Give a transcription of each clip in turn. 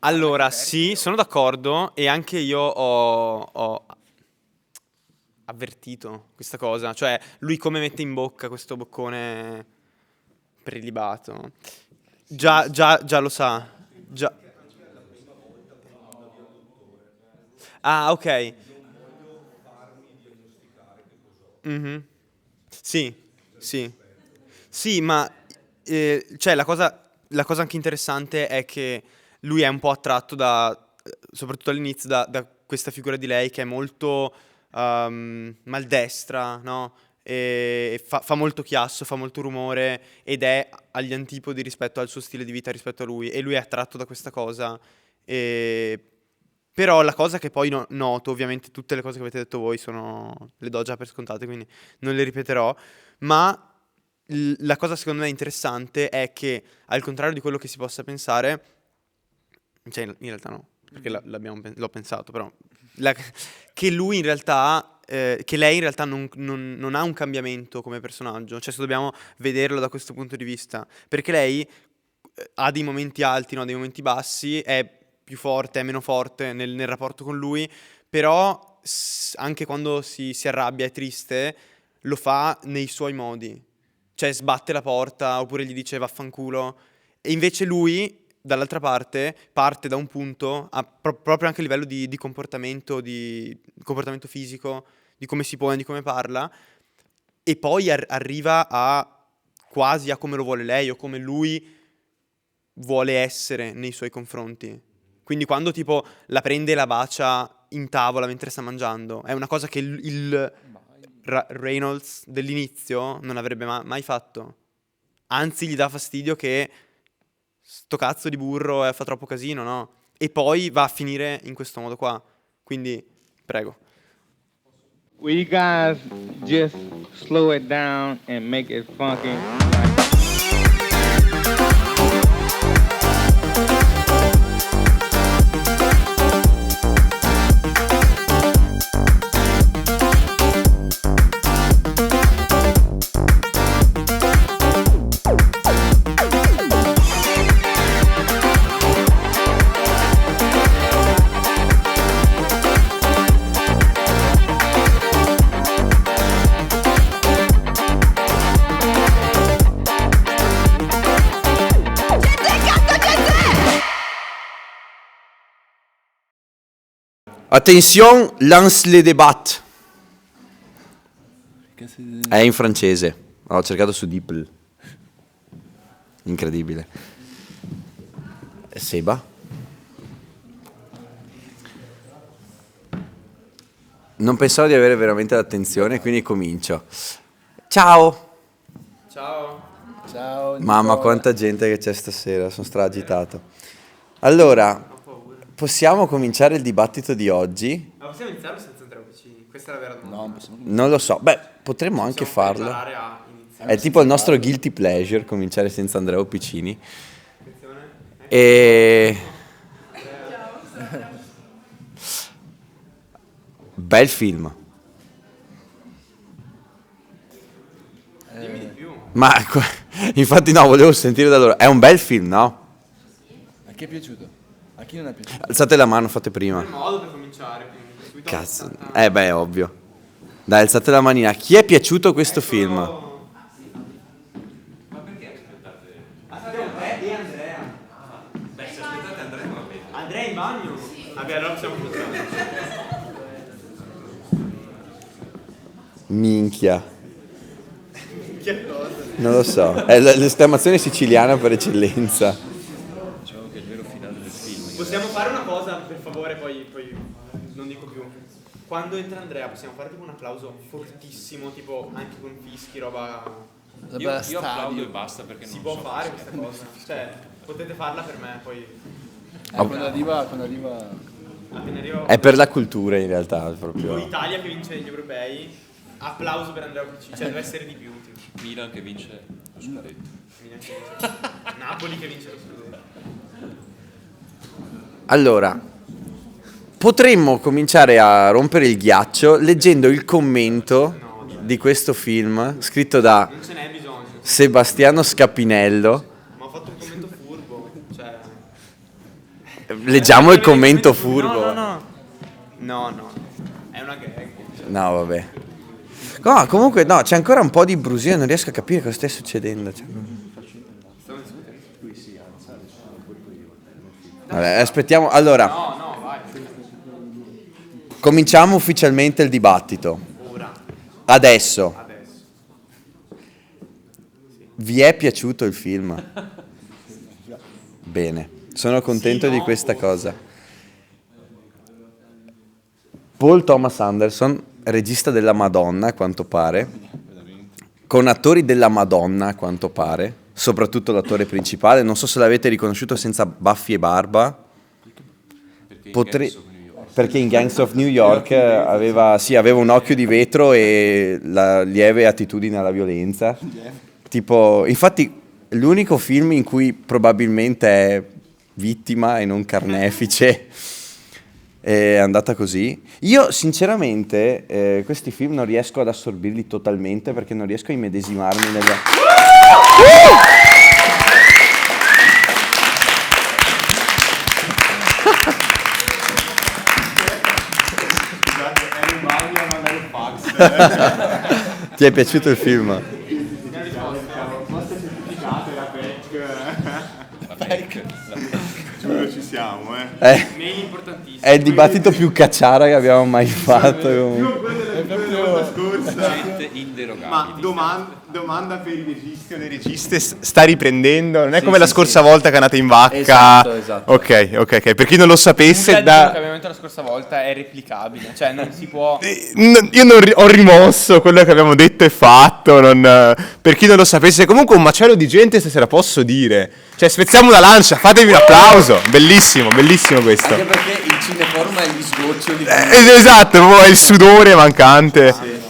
Allora, sì, sono d'accordo e anche io ho avvertito questa cosa, cioè lui come mette in bocca questo boccone prelibato. Già lo sa. Già. Ah, ok. Mhm. Sì, sì. Sì, ma cioè la cosa anche interessante è che lui è un po' attratto soprattutto all'inizio, da questa figura di lei che è molto maldestra, no? E fa molto chiasso, fa molto rumore ed è agli antipodi rispetto al suo stile di vita, rispetto a lui. E lui è attratto da questa cosa. E... Però la cosa che poi noto, ovviamente tutte le cose che avete detto voi le do già per scontate, quindi non le ripeterò, ma la cosa secondo me interessante è che, al contrario di quello che si possa pensare, cioè in realtà no, perché l'ho pensato, però, la- che lui in realtà, che lei in realtà non ha un cambiamento come personaggio, cioè se dobbiamo vederlo da questo punto di vista, perché lei ha dei momenti alti, no, dei momenti bassi, è più forte, è meno forte nel rapporto con lui, però anche quando si arrabbia, è triste, lo fa nei suoi modi. Cioè sbatte la porta oppure gli dice vaffanculo. E invece lui, dall'altra parte, parte da un punto, proprio anche a livello di comportamento fisico, di come si pone, di come parla, e poi arriva a quasi a come lo vuole lei o come lui vuole essere nei suoi confronti. Quindi quando tipo la prende e la bacia in tavola mentre sta mangiando, è una cosa che Reynolds dell'inizio non avrebbe mai fatto. Anzi, gli dà fastidio che sto cazzo di burro fa troppo casino, no? E poi va a finire in questo modo qua. Quindi, prego. Will you guys just slow it down and make it funky? Attention, lance le débat. È in francese. Ho cercato su DeepL. Incredibile. Seba? Non pensavo di avere veramente l'attenzione, quindi comincio. Ciao! Ciao. Ciao, Mamma, Nicola. quanta gente che c'è stasera, sono stragitato. Allora, possiamo cominciare il dibattito di oggi? Ma possiamo iniziare senza Andrea Piccini? Questa è la vera domanda. No, non possiamo. Non lo so, beh, potremmo anche farlo. Imparare a iniziare. È tipo il nostro guilty pleasure cominciare senza Andrea Piccini. Attenzione. E... Bel film. Dimmi di più. Ma infatti no, volevo sentire da loro. È un bel film, no? A chi è piaciuto? A chi non è piaciuto? Alzate la mano, fate prima. Il modo per cominciare, quindi subito Cazzo. abbastanza- Beh, ovvio. Dai, alzate la manina. Chi è piaciuto questo film? E Andrea. Beh, se aspettate Andrea non va bene. Andrea in bagno? Vabbè, allora possiamo cominciare. Minchia. Che cosa? Non lo so. È l'esclamazione siciliana per eccellenza. Possiamo fare una cosa, per favore, poi non dico più. Quando entra Andrea possiamo fare tipo un applauso fortissimo, tipo anche con fischi, roba... Io Applaudo e basta perché Si non può so fare questa cosa? Cioè, potete farla per me, poi quando arriva appena arrivo... È per la cultura in realtà, Tipo proprio. Italia che vince gli europei, applauso per Andrea Piccini, cioè deve essere di più, tipo. Milan che vince lo scudetto. Milan che vince. Napoli che vince lo scudetto. Allora, potremmo cominciare a rompere il ghiaccio leggendo il commento di questo film scritto da Non ce n'è bisogno. Sebastiano Scapinello. Ma ho fatto un commento furbo, cioè... leggiamo il commento furbo. No, è una gag. No, vabbè. No, comunque no, c'è ancora un po' di brusio, non riesco a capire cosa stia succedendo. Cioè. Vabbè, aspettiamo. Allora, cominciamo ufficialmente il dibattito. Adesso. Vi è piaciuto il film? Bene, sono contento di questa cosa. Paul Thomas Anderson, regista della Madonna, a quanto pare, con attori della Madonna, a quanto pare, soprattutto l'attore principale, non so se l'avete riconosciuto senza baffi e barba, perché in Gangs of New York aveva un occhio di vetro e la lieve attitudine alla violenza. Tipo, infatti, l'unico film in cui probabilmente è vittima e non carnefice è andata così. Io sinceramente questi film non riesco ad assorbirli totalmente perché non riesco a immedesimarmi nella... Ti è piaciuto il film? Ci siamo, Mail importantissimo. È il dibattito più cacciara che abbiamo mai fatto. Comunque. Gente inderogabile. Ma domanda per i registi o le registe, sta riprendendo? Non è come la scorsa volta che è andata in vacca? Esatto. Ok. Per chi non lo sapesse, Quello che abbiamo detto la scorsa volta è replicabile, cioè non si può... io non ho rimosso quello che abbiamo detto e fatto. Per chi non lo sapesse, comunque un macello di gente stasera, posso dire. Cioè, spezziamo una lancia, fatevi un applauso. Bellissimo questo. Anche perché il cineforum è gli sgoccioli. Esatto, è il sudore mancante.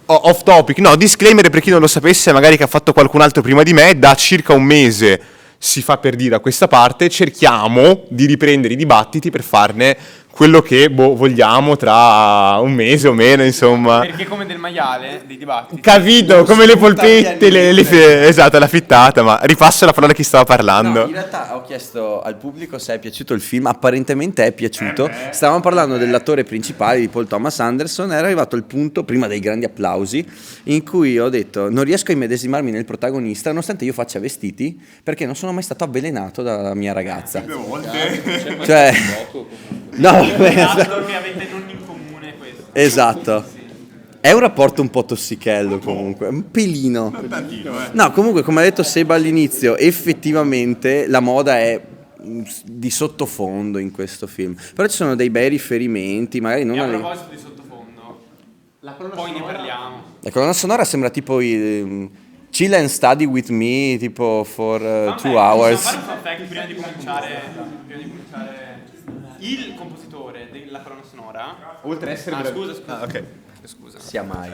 Off topic, no, disclaimer per chi non lo sapesse, magari che ha fatto qualcun altro prima di me, da circa un mese si fa per dire a questa parte, cerchiamo di riprendere i dibattiti per farne quello che vogliamo tra un mese o meno, insomma. Perché come del maiale, dei dibattiti. Capito, come le polpette, esatto, la fittata, ma ripasso la parola a chi stava parlando. No, in realtà ho chiesto al pubblico se è piaciuto il film, apparentemente è piaciuto. Stavamo parlando dell'attore principale di Paul Thomas Anderson, era arrivato il punto, prima dei grandi applausi, in cui ho detto non riesco a immedesimarmi nel protagonista, nonostante io faccia vestiti, perché non sono mai stato avvelenato dalla mia ragazza. Cioè, no, Che avete non in comune questo. esatto. È un rapporto un po' tossichello comunque, un pelino. No, comunque come ha detto Seba all'inizio, effettivamente la moda è di sottofondo in questo film. Però ci sono dei bei riferimenti, magari non E a alle... proposito di sottofondo, poi ne parliamo. La colonna sonora sembra tipo Chill and Study With Me, tipo for 2 hours. Fare un fun fact prima di cominciare. Il compositore della colonna sonora, Oltre a essere... scusa. ok. Scusa. Sia mai.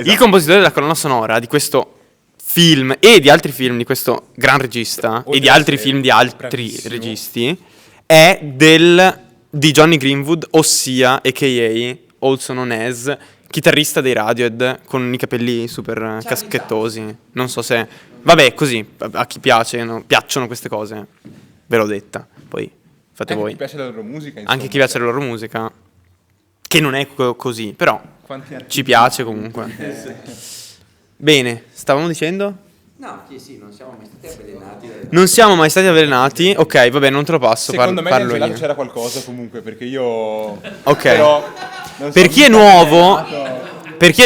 Il compositore della colonna sonora di questo film e di altri film di questo gran regista e di altri film di altri registi è di Johnny Greenwood, ossia a.k.a. also known as chitarrista dei Radiohead con i capelli super caschettosi. Non so se... Vabbè, così, a chi piacciono queste cose, ve l'ho detta, poi fate voi. Anche chi piace la loro musica, insomma. Anche chi piace la loro musica, che non è così, però ci piace comunque. Bene, stavamo dicendo? No, sì, non siamo mai stati avvelenati. Non siamo mai stati avvelenati. Ok, vabbè, non te lo passo. Secondo me nel parlo gelato io. c'era qualcosa comunque, perché io... Ok. Però, non so, Per chi è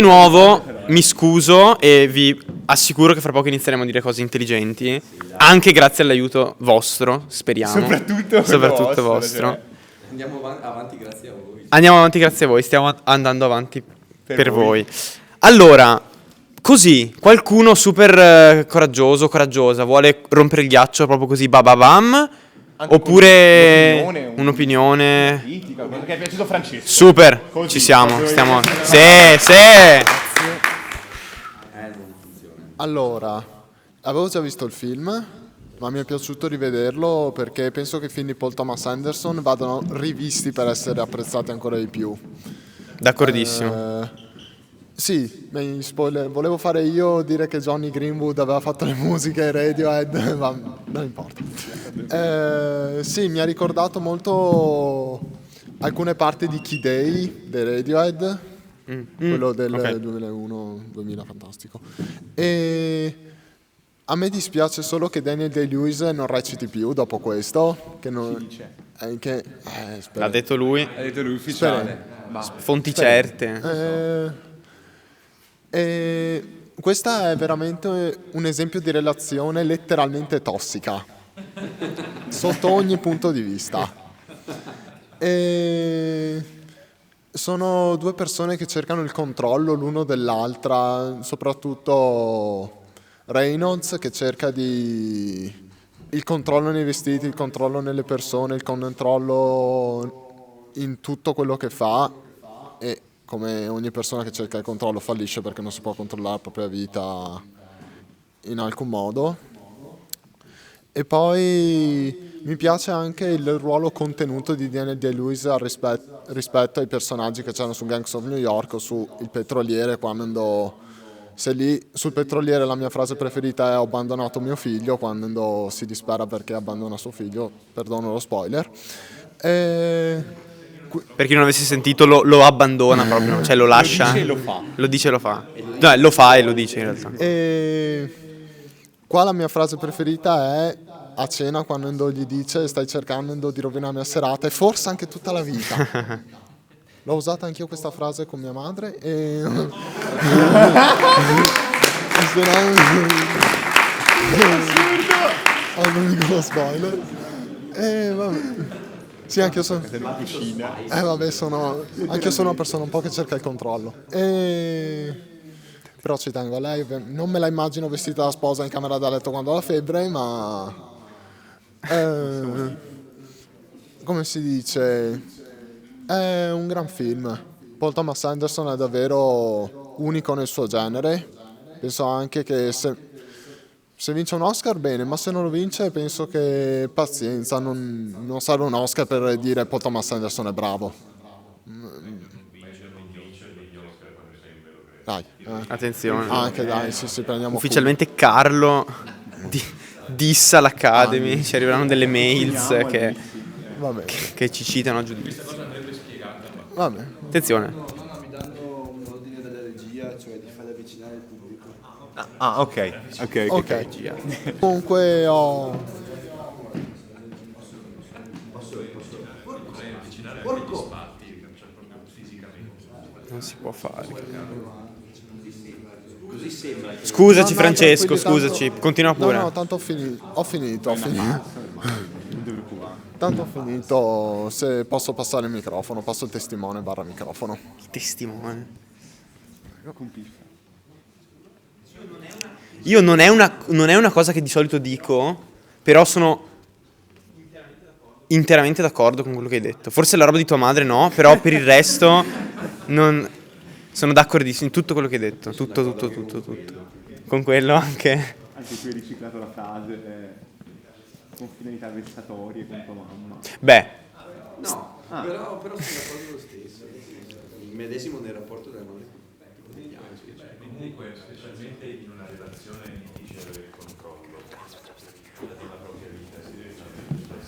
nuovo, mi scuso e vi assicuro che fra poco inizieremo a dire cose intelligenti, anche grazie all'aiuto vostro, speriamo. Soprattutto vostro. cioè. Andiamo avanti grazie a voi. Andiamo avanti grazie a voi, stiamo andando avanti per voi. voi. Allora, così, qualcuno super coraggiosa, vuole rompere il ghiaccio proprio così, bababam, Anche oppure con un'opinione... politica, perché è piaciuto Francesco. Super, Così, ci siamo, proprio stiamo... io. Sì. Allora, avevo già visto il film, ma mi è piaciuto rivederlo perché penso che i film di Paul Thomas Anderson vadano rivisti per essere apprezzati ancora di più. D'accordissimo. Sì, spoiler. Volevo fare io dire che Johnny Greenwood aveva fatto le musiche ai Radiohead, ma non importa. Sì, mi ha ricordato molto alcune parti di Key Day dei Radiohead, quello del ok. 2001-2000, fantastico. E a me dispiace solo che Daniel Day-Lewis non reciti più dopo questo, che non... spero. L'ha detto lui, Ha detto lui ufficiale. fonti certe. Questa è veramente un esempio di relazione letteralmente tossica, sotto ogni punto di vista. Sono due persone che cercano il controllo l'uno dell'altra, soprattutto Reynolds che cerca il controllo nei vestiti, il controllo nelle persone, il controllo in tutto quello che fa, e come ogni persona che cerca il controllo fallisce perché non si può controllare la propria vita in alcun modo. E poi mi piace anche il ruolo contenuto di Daniel Day-Lewis rispetto ai personaggi che c'erano su Gangs of New York o su Il Petroliere, quando se lì sul Petroliere la mia frase preferita è "ho abbandonato mio figlio", quando si dispera perché abbandona suo figlio, perdono lo spoiler. Per chi non avesse sentito, lo abbandona proprio, cioè lo lascia. Lo dice e lo fa. Lo dice e lo fa. No, lo fa e lo dice in realtà. E qua la mia frase preferita è a cena quando gli dice "stai cercando di rovinare la mia serata e forse anche tutta la vita". L'ho usata anch'io questa frase con mia madre e non dico lo spoiler. Vabbè. Sì, anche io sono. Vabbè, anche io sono una persona un po' che cerca il controllo. Però ci tengo a lei. Non me la immagino vestita da sposa in camera da letto quando ho la febbre, ma. Come si dice? È un gran film. Paul Thomas Anderson è davvero unico nel suo genere. Penso anche che se vince un Oscar bene, ma se non lo vince penso che pazienza, non sarà un Oscar per dire Paul Thomas Anderson è bravo. Dai, Attenzione. anche dai, sì, prendiamo Ufficialmente Carlo dissa l'Academy, ci arriveranno delle mails full. Vabbè, che ci citano a giudizio. vabbè. Attenzione. Mi danno un ordine dalla regia, cioè di far avvicinare il pubblico. Ah, ok. Ok. Comunque ho. Non si può fare. Così sembra. Scusaci No, Francesco, tranquilli, scusaci. tanto- Continua pure. No, tanto ho finito. Tanto ho finito, se posso passare il microfono, passo il testimone / microfono. Il testimone. Io non è una cosa che di solito dico, però sono interamente d'accordo con quello che hai detto. Forse la roba di tua madre no, però per il resto sono d'accordissimo in tutto quello che hai detto. Tutto. Con quello anche. Anche tu hai riciclato la frase con finalità vessatorie contro mamma. Beh, No, però sono d'accordo lo stesso. Il medesimo nel rapporto della madre. Comunque, specialmente in una relazione difficile avere il controllo della propria vita, si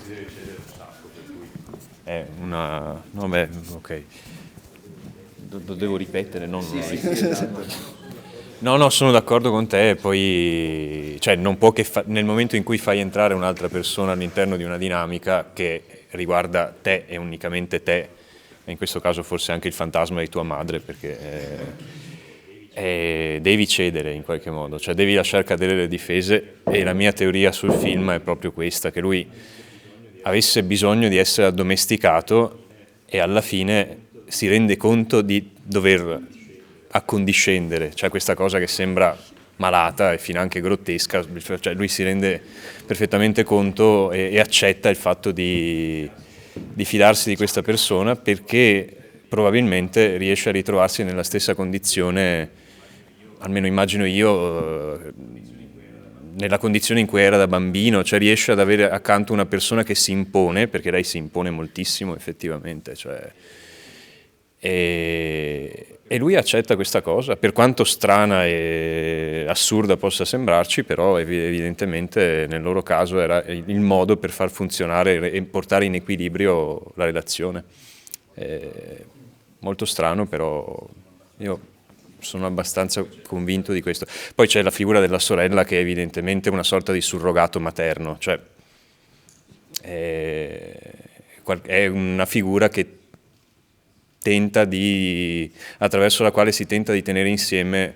deve cedere un sacco, per cui È una... No, beh, ok. Lo devo ripetere, non... No, sono d'accordo con te, poi... Cioè, non può che nel momento in cui fai entrare un'altra persona all'interno di una dinamica che riguarda te e unicamente te, e in questo caso forse anche il fantasma di tua madre, perché... devi cedere in qualche modo, cioè devi lasciare cadere le difese, e la mia teoria sul film è proprio questa, che lui avesse bisogno di essere addomesticato e alla fine si rende conto di dover accondiscendere, cioè questa cosa che sembra malata e finanche grottesca, cioè lui si rende perfettamente conto e accetta il fatto di fidarsi di questa persona, perché probabilmente riesce a ritrovarsi nella stessa condizione, almeno immagino io, nella condizione in cui era da bambino, cioè riesce ad avere accanto una persona che si impone, perché lei si impone moltissimo effettivamente, cioè, E lui accetta questa cosa, per quanto strana e assurda possa sembrarci, però evidentemente nel loro caso era il modo per far funzionare e portare in equilibrio la relazione. Molto strano, però io sono abbastanza convinto di questo. Poi c'è la figura della sorella che è evidentemente una sorta di surrogato materno, cioè è una figura che attraverso la quale si tenta di tenere insieme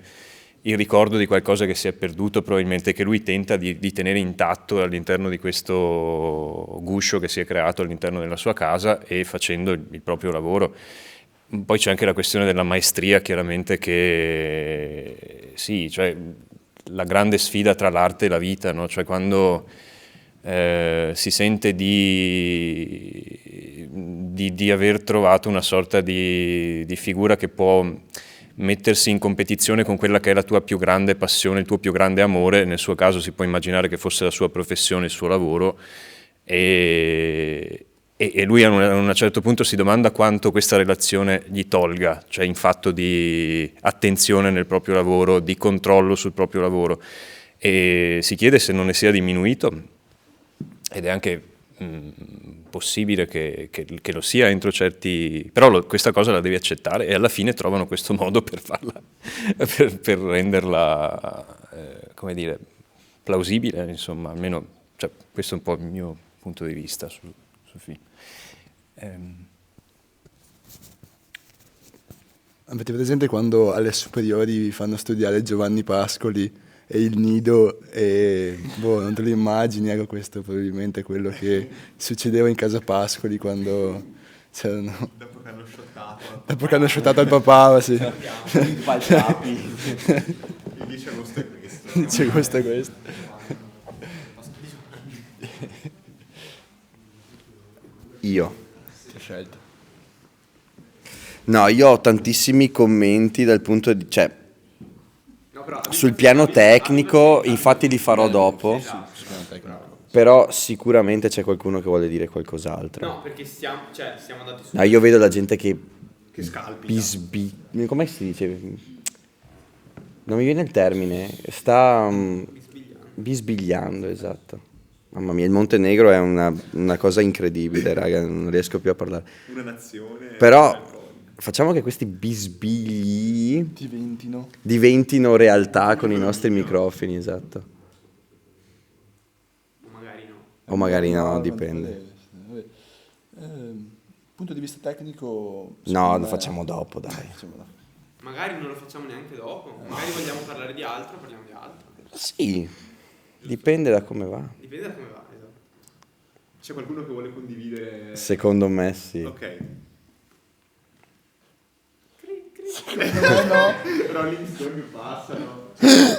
il ricordo di qualcosa che si è perduto, probabilmente, che lui tenta di tenere intatto all'interno di questo guscio che si è creato all'interno della sua casa e facendo il proprio lavoro. Poi c'è anche la questione della maestria, chiaramente, che sì, cioè la grande sfida tra l'arte e la vita, no? Cioè quando si sente di aver trovato una sorta di figura che può mettersi in competizione con quella che è la tua più grande passione, il tuo più grande amore. Nel suo caso si può immaginare che fosse la sua professione, il suo lavoro, e lui a un certo punto si domanda quanto questa relazione gli tolga, cioè in fatto di attenzione nel proprio lavoro, di controllo sul proprio lavoro, e si chiede se non ne sia diminuito, ed è anche possibile che lo sia entro certi... però questa cosa la devi accettare, e alla fine trovano questo modo per farla, per renderla, come dire, plausibile, insomma, almeno, cioè, questo è un po' il mio punto di vista sul film. Avete presente quando alle superiori vi fanno studiare Giovanni Pascoli e il nido, e non te lo immagini? Ecco, questo probabilmente è quello che succedeva in casa Pascoli quando c'erano... Dopo che hanno shottato il papà, sì. Dice questo e questo. Dice questo e questo. Io. Che scelta. No, io ho tantissimi commenti dal punto di... cioè, sul piano tecnico, infatti li farò dopo, però sicuramente c'è qualcuno che vuole dire qualcos'altro. No, perché stiamo andati su... No, io vedo la gente che scalpita. come si dice? Non mi viene il termine. Sta bisbigliando, esatto. Mamma mia, il Montenegro è una cosa incredibile, raga, non riesco più a parlare. Una nazione... Però facciamo che questi bisbigli diventino realtà con i nostri microfoni, esatto. O magari no, dipende. Punto di vista tecnico... No, lo facciamo dopo, dai. Magari non lo facciamo neanche dopo. Magari vogliamo parlare di altro, parliamo di altro. Sì, dipende da come va. Dipende da come va, esatto. C'è qualcuno che vuole condividere? Secondo me sì. Ok. Secondo me no. Rolling Stone che passano.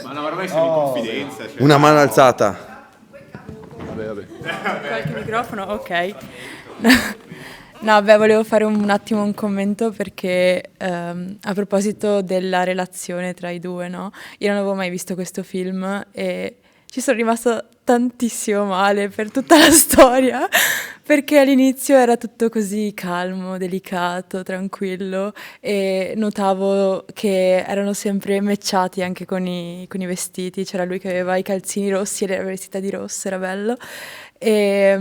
Ma no, ormai siamo in confidenza. Cioè. Una mano alzata. Vabbè. Qualche microfono? Ok. No, beh, volevo fare un attimo un commento perché a proposito della relazione tra i due, no? Io non avevo mai visto questo film e ci sono rimasta tantissimo male per tutta la storia, perché all'inizio era tutto così calmo, delicato, tranquillo, e notavo che erano sempre matchati anche con i vestiti. C'era lui che aveva i calzini rossi e lei era vestita di rosso, era bello. E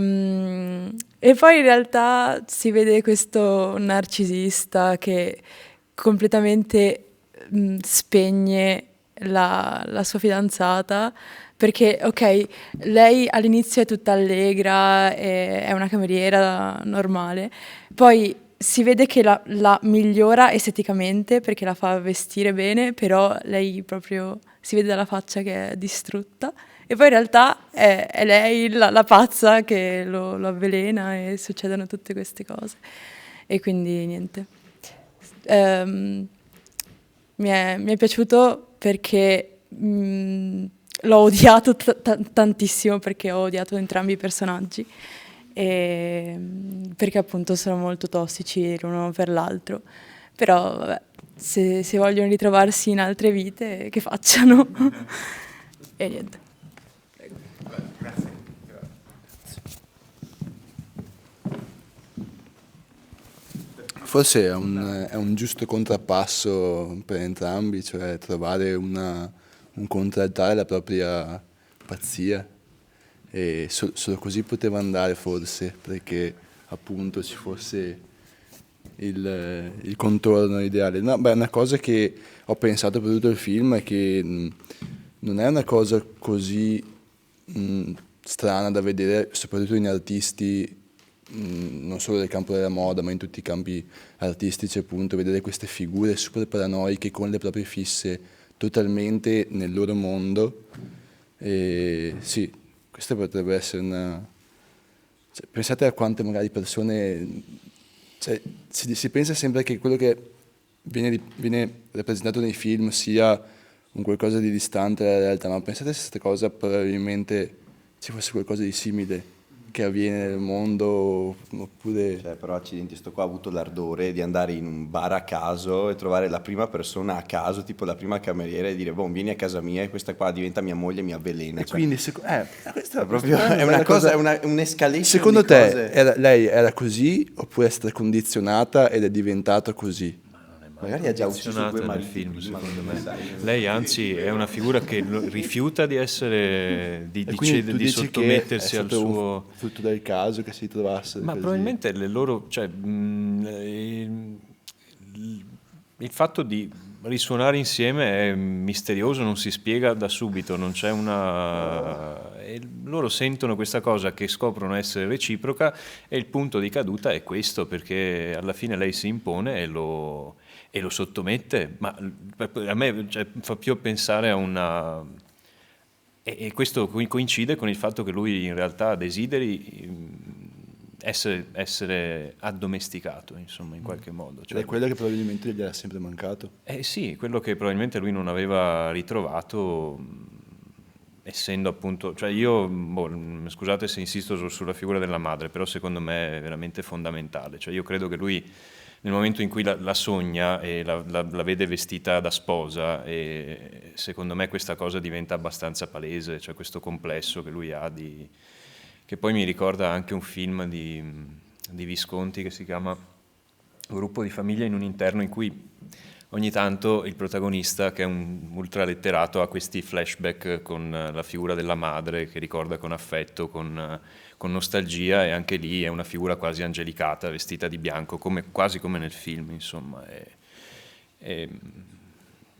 poi in realtà si vede questo narcisista che completamente spegne la sua fidanzata, perché ok, lei all'inizio è tutta allegra, è una cameriera normale, poi si vede che la migliora esteticamente perché la fa vestire bene, però lei proprio si vede dalla faccia che è distrutta, e poi in realtà è lei la pazza che lo avvelena e succedono tutte queste cose. E quindi niente. Mi è piaciuto perché l'ho odiato tantissimo, perché ho odiato entrambi i personaggi, e perché appunto sono molto tossici l'uno per l'altro. Però vabbè, se vogliono ritrovarsi in altre vite, che facciano. E niente. Forse è un giusto contrappasso per entrambi, cioè trovare un contraltare alla propria pazzia, e solo così poteva andare forse, perché appunto ci fosse il contorno ideale. No, beh, una cosa che ho pensato per tutto il film è che non è una cosa così strana da vedere, soprattutto in artisti, non solo nel campo della moda, ma in tutti i campi artistici, appunto, vedere queste figure super paranoiche con le proprie fisse totalmente nel loro mondo. E sì, questa potrebbe essere una... Cioè, pensate a quante magari persone... Cioè, si pensa sempre che quello che viene rappresentato nei film sia un qualcosa di distante dalla realtà, ma pensate se questa cosa probabilmente ci fosse qualcosa di simile che avviene nel mondo, oppure... Cioè, però accidenti, sto qua ha avuto l'ardore di andare in un bar a caso e trovare la prima persona a caso, tipo la prima cameriera, e dire, boh, vieni a casa mia e questa qua diventa mia moglie e mi avvelena. E Cioè, quindi, questa è proprio è una cosa, è un'escalation. Secondo di te cose. lei era così, oppure è stata condizionata ed è diventata così? Magari ha già ucciso Condizionata due nel mariti film, prima, secondo non me. sai. Lei anzi è una figura che rifiuta di essere, di E quindi tu di dici sottomettersi che è al stato suo... frutto del caso che si trovasse Ma così. probabilmente le loro, cioè, il fatto di risuonare insieme è misterioso, non si spiega da subito, non c'è una... E loro sentono questa cosa che scoprono essere reciproca, e il punto di caduta è questo, perché alla fine lei si impone e lo sottomette, ma a me, cioè, fa più pensare a una... E questo coincide con il fatto che lui in realtà desideri essere addomesticato, insomma, in qualche modo. Cioè, è quello che probabilmente gli era sempre mancato. Sì, quello che probabilmente lui non aveva ritrovato, essendo appunto... Cioè io, scusate se insisto sulla figura della madre, però secondo me è veramente fondamentale. Cioè io credo che lui, nel momento in cui la sogna e la vede vestita da sposa, e secondo me questa cosa diventa abbastanza palese, cioè questo complesso che lui ha di... che poi mi ricorda anche un film di Visconti che si chiama Gruppo di famiglia in un interno, in cui ogni tanto il protagonista, che è un ultraletterato, ha questi flashback con la figura della madre che ricorda con affetto, con nostalgia, e anche lì è una figura quasi angelicata, vestita di bianco, quasi come nel film, insomma. E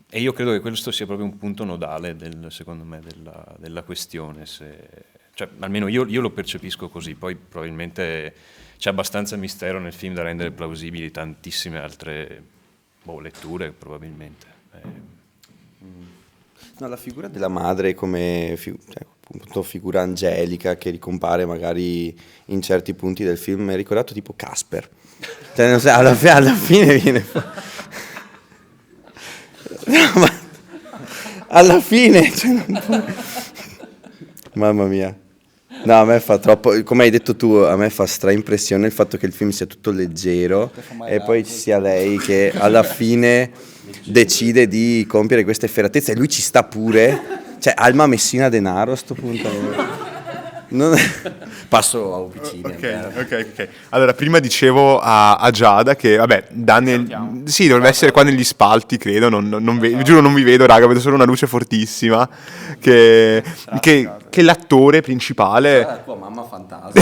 io credo che questo sia proprio un punto nodale, secondo me, della questione. Cioè, almeno io lo percepisco così, poi probabilmente c'è abbastanza mistero nel film da rendere plausibili tantissime altre letture, probabilmente. No, la figura della madre come appunto figura angelica che ricompare magari in certi punti del film mi ha ricordato tipo Casper. Cioè, non so, alla fine viene... No, ma alla fine... Cioè, non può... Mamma mia. No, a me fa troppo, come hai detto tu, a me fa impressione il fatto che il film sia tutto leggero e poi ci sia lei che alla fine decide di compiere queste efferatezze, e lui ci sta pure, cioè Alma Messina Denaro a sto punto. Passo a vicini. Ok. Allora, prima dicevo a Giada che, vabbè, sì, dovrebbe essere qua negli spalti, credo, giuro non vi vedo, raga, vedo solo una luce fortissima, che l'attore principale... La tua mamma fantasma.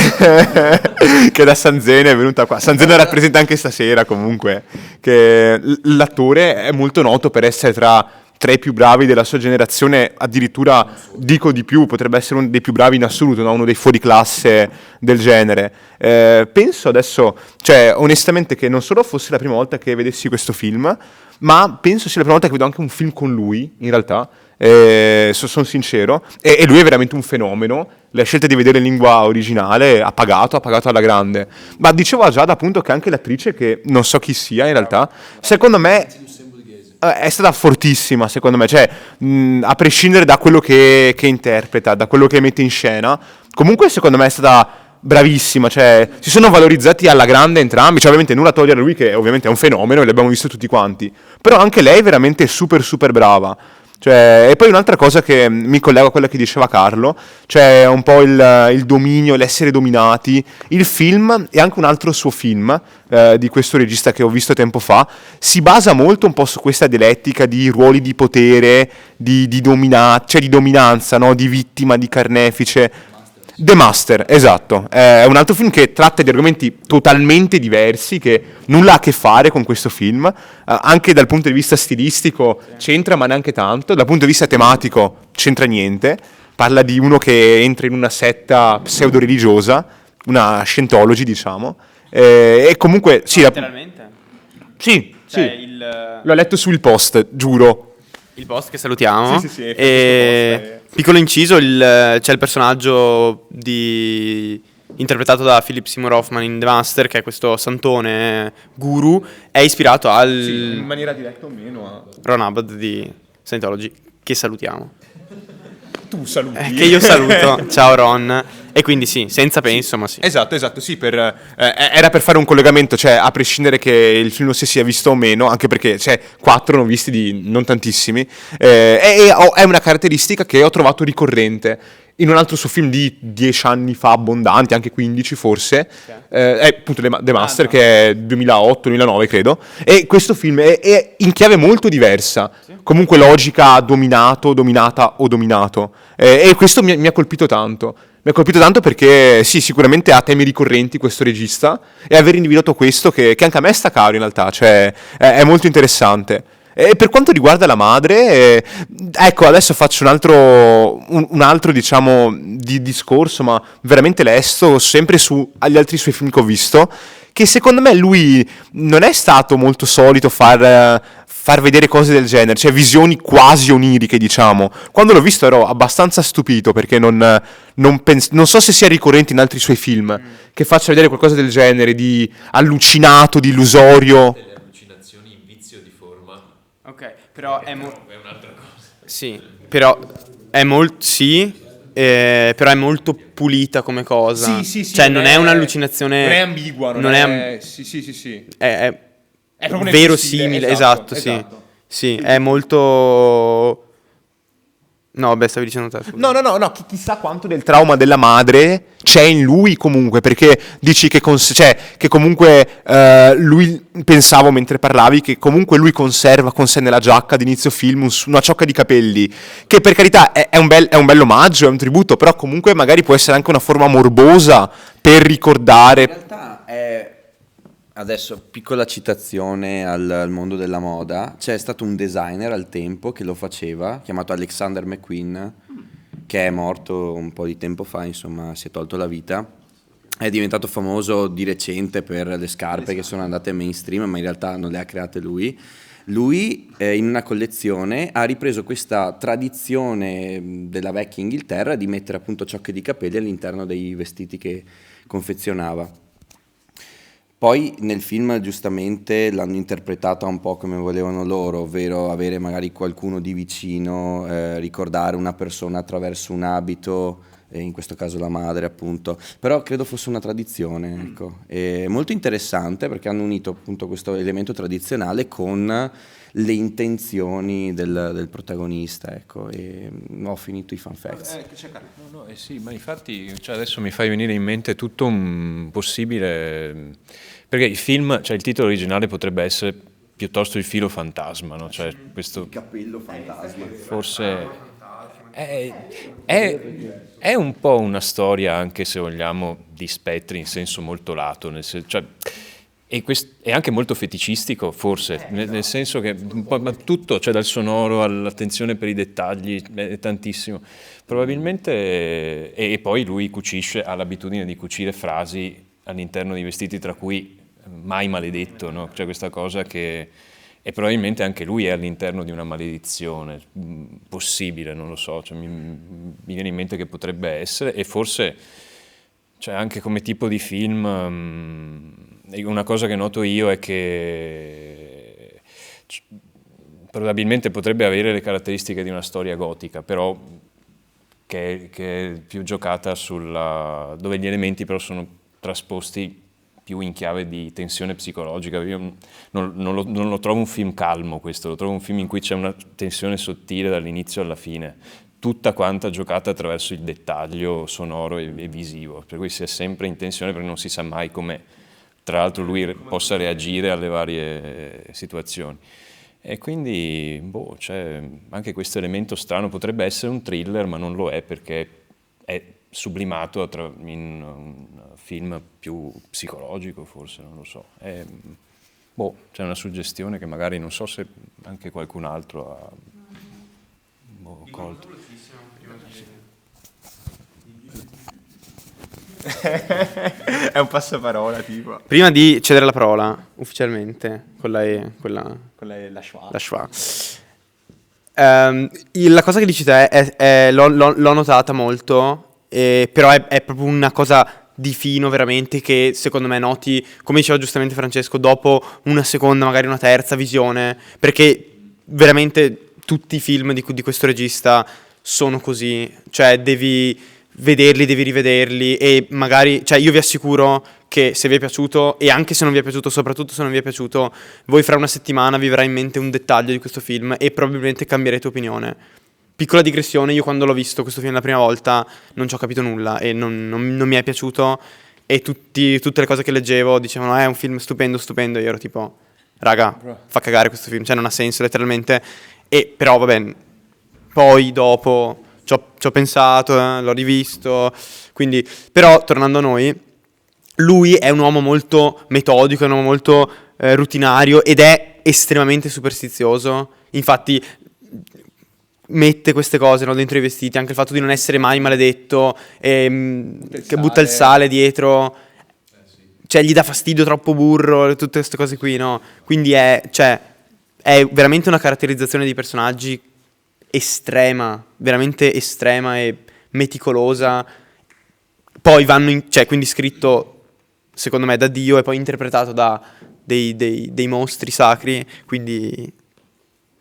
che da Sanzene è venuta qua. Sanzene rappresenta anche stasera, comunque, che l'attore è molto noto per essere tra i più bravi della sua generazione, addirittura dico di più, potrebbe essere uno dei più bravi in assoluto, no? Uno dei fuoriclasse del genere. Penso adesso, cioè onestamente, che non solo fosse la prima volta che vedessi questo film, ma penso sia la prima volta che vedo anche un film con lui, in realtà, sono sincero, e lui è veramente un fenomeno. La scelta di vedere in lingua originale ha pagato alla grande. Ma dicevo a Giada appunto che anche l'attrice, che non so chi sia in realtà, secondo me è stata fortissima, secondo me, cioè a prescindere da quello che interpreta, da quello che mette in scena, comunque secondo me è stata bravissima, cioè si sono valorizzati alla grande entrambi, cioè ovviamente nulla togliere a lui che ovviamente è un fenomeno e l'abbiamo visto tutti quanti, però anche lei è veramente super super brava. Cioè, e poi un'altra cosa che mi collega a quella che diceva Carlo, cioè un po' il dominio, l'essere dominati. Il film, e anche un altro suo film, di questo regista che ho visto tempo fa, si basa molto un po' su questa dialettica di ruoli di potere, di dominanza, no? Di vittima, di carnefice. The Master, esatto, è un altro film che tratta di argomenti totalmente diversi, che nulla ha a che fare con questo film, anche dal punto di vista stilistico c'entra ma neanche tanto, dal punto di vista tematico c'entra niente, parla di uno che entra in una setta pseudo-religiosa, una Scientology diciamo, e comunque sì, Letteralmente? sì, Cioè, sì. il L'ho letto su Il Post, giuro. Il boss che salutiamo. Sì, è E piccolo inciso, c'è il personaggio interpretato da Philip Seymour Hoffman in The Master, che è questo santone guru, è ispirato al in maniera diretta o meno a... Ron Hubbard di Scientology, che salutiamo. Tu saluti. Che io saluto. Ciao Ron. E quindi sì, senza penso, ma sì. Esatto, sì, era per fare un collegamento, cioè a prescindere che il film si sia visto o meno, anche perché 4 ne ho visti di non tantissimi, è una caratteristica che ho trovato ricorrente in un altro suo film di 10 anni fa, abbondanti, anche 15 forse, è appunto The Master, che è 2008-2009 credo, e questo film è in chiave molto diversa, comunque logica dominato, dominata o dominato, e questo mi ha colpito tanto. Mi ha colpito tanto perché sì, sicuramente ha temi ricorrenti questo regista, e aver individuato questo che anche a me sta caro in realtà, cioè è molto interessante. E per quanto riguarda la madre, ecco, adesso faccio un altro diciamo di discorso, ma veramente lesto, sempre agli altri suoi film che ho visto, che secondo me lui non è stato molto solito far vedere cose del genere, cioè visioni quasi oniriche, diciamo. Quando l'ho visto ero abbastanza stupito, perché non so se sia ricorrente in altri suoi film, che faccia vedere qualcosa del genere, di allucinato, di illusorio. Le allucinazioni in vizio di forma. Ok, però è un'altra cosa. Sì, però è però è molto pulita come cosa. Sì, Cioè non è un'allucinazione. Non è ambigua, non è Sì. È proprio nel verosimile, stile, esatto, esatto. sì, è molto... No, vabbè, stavi dicendo te. scusa. No, chissà quanto del trauma della madre c'è in lui comunque, perché dici che comunque lui, pensavo mentre parlavi, che comunque lui conserva con sé nella giacca di inizio film una ciocca di capelli, che per carità è un bel omaggio, è un tributo, però comunque magari può essere anche una forma morbosa per ricordare... In realtà è... Adesso, piccola citazione al mondo della moda, c'è stato un designer al tempo che lo faceva, chiamato Alexander McQueen, che è morto un po' di tempo fa, insomma, si è tolto la vita. È diventato famoso di recente per le scarpe che sono andate mainstream, ma in realtà non le ha create lui. Lui, in una collezione, ha ripreso questa tradizione della vecchia Inghilterra di mettere appunto ciocche di capelli all'interno dei vestiti che confezionava. Poi nel film giustamente l'hanno interpretata un po' come volevano loro, ovvero avere magari qualcuno di vicino, ricordare una persona attraverso un abito, in questo caso la madre appunto, però credo fosse una tradizione, ecco. E molto interessante perché hanno unito appunto questo elemento tradizionale con le intenzioni del protagonista, ecco, e ho finito i fun facts. Sì, ma infatti adesso mi fai venire in mente tutto un possibile, perché il film, cioè il titolo originale potrebbe essere piuttosto Il filo fantasma, no? Cioè questo Il cappello fantasma. forse è un po' una storia, anche se vogliamo, di spettri in senso molto lato, è anche molto feticistico, forse, nel senso che ma tutto, cioè dal sonoro all'attenzione per i dettagli, è tantissimo. Probabilmente, e poi lui ha l'abitudine di cucire frasi all'interno di vestiti, tra cui mai maledetto, no? Cioè questa cosa che... E probabilmente anche lui è all'interno di una maledizione possibile, non lo so, cioè, mi viene in mente che potrebbe essere, e forse cioè, anche come tipo di film, una cosa che noto io è che probabilmente potrebbe avere le caratteristiche di una storia gotica, però che è più giocata dove gli elementi però sono trasposti più in chiave di tensione psicologica. Io non lo trovo un film calmo questo, lo trovo un film in cui c'è una tensione sottile dall'inizio alla fine, tutta quanta giocata attraverso il dettaglio sonoro e visivo, per cui si è sempre in tensione perché non si sa mai come, tra l'altro, lui possa reagire alle varie situazioni. E quindi, c'è anche questo elemento strano, potrebbe essere un thriller, ma non lo è perché è sublimato in un film più psicologico, forse, non lo so. C'è una suggestione che magari non so se anche qualcun altro ha colto. È un passaparola, tipo. Prima di cedere la parola, ufficialmente, con la La schwa. la schwa. La cosa che dici te l'ho notata molto, però è proprio una cosa di fino veramente che secondo me noti, come diceva giustamente Francesco, dopo una seconda, magari una terza visione, perché veramente tutti i film di questo regista sono così, cioè devi vederli, devi rivederli e magari, cioè io vi assicuro che se vi è piaciuto, e anche se non vi è piaciuto, soprattutto se non vi è piaciuto, voi fra una settimana vi verrà in mente un dettaglio di questo film e probabilmente cambierete opinione. Piccola digressione, io quando l'ho visto questo film la prima volta non ci ho capito nulla e non mi è piaciuto, e tutte le cose che leggevo dicevano è un film stupendo, e io ero tipo, raga, fa cagare questo film, cioè non ha senso letteralmente, e però vabbè, poi dopo ci ho pensato, l'ho rivisto, quindi, però tornando a noi, lui è un uomo molto metodico, è un uomo molto rutinario ed è estremamente superstizioso, infatti mette queste cose, no, dentro i vestiti, anche il fatto di non essere mai maledetto, che butta il sale dietro, cioè gli dà fastidio troppo burro, tutte queste cose qui, no? Quindi è veramente una caratterizzazione di personaggi estrema, veramente estrema e meticolosa. Poi quindi scritto secondo me da Dio e poi interpretato da dei mostri sacri, quindi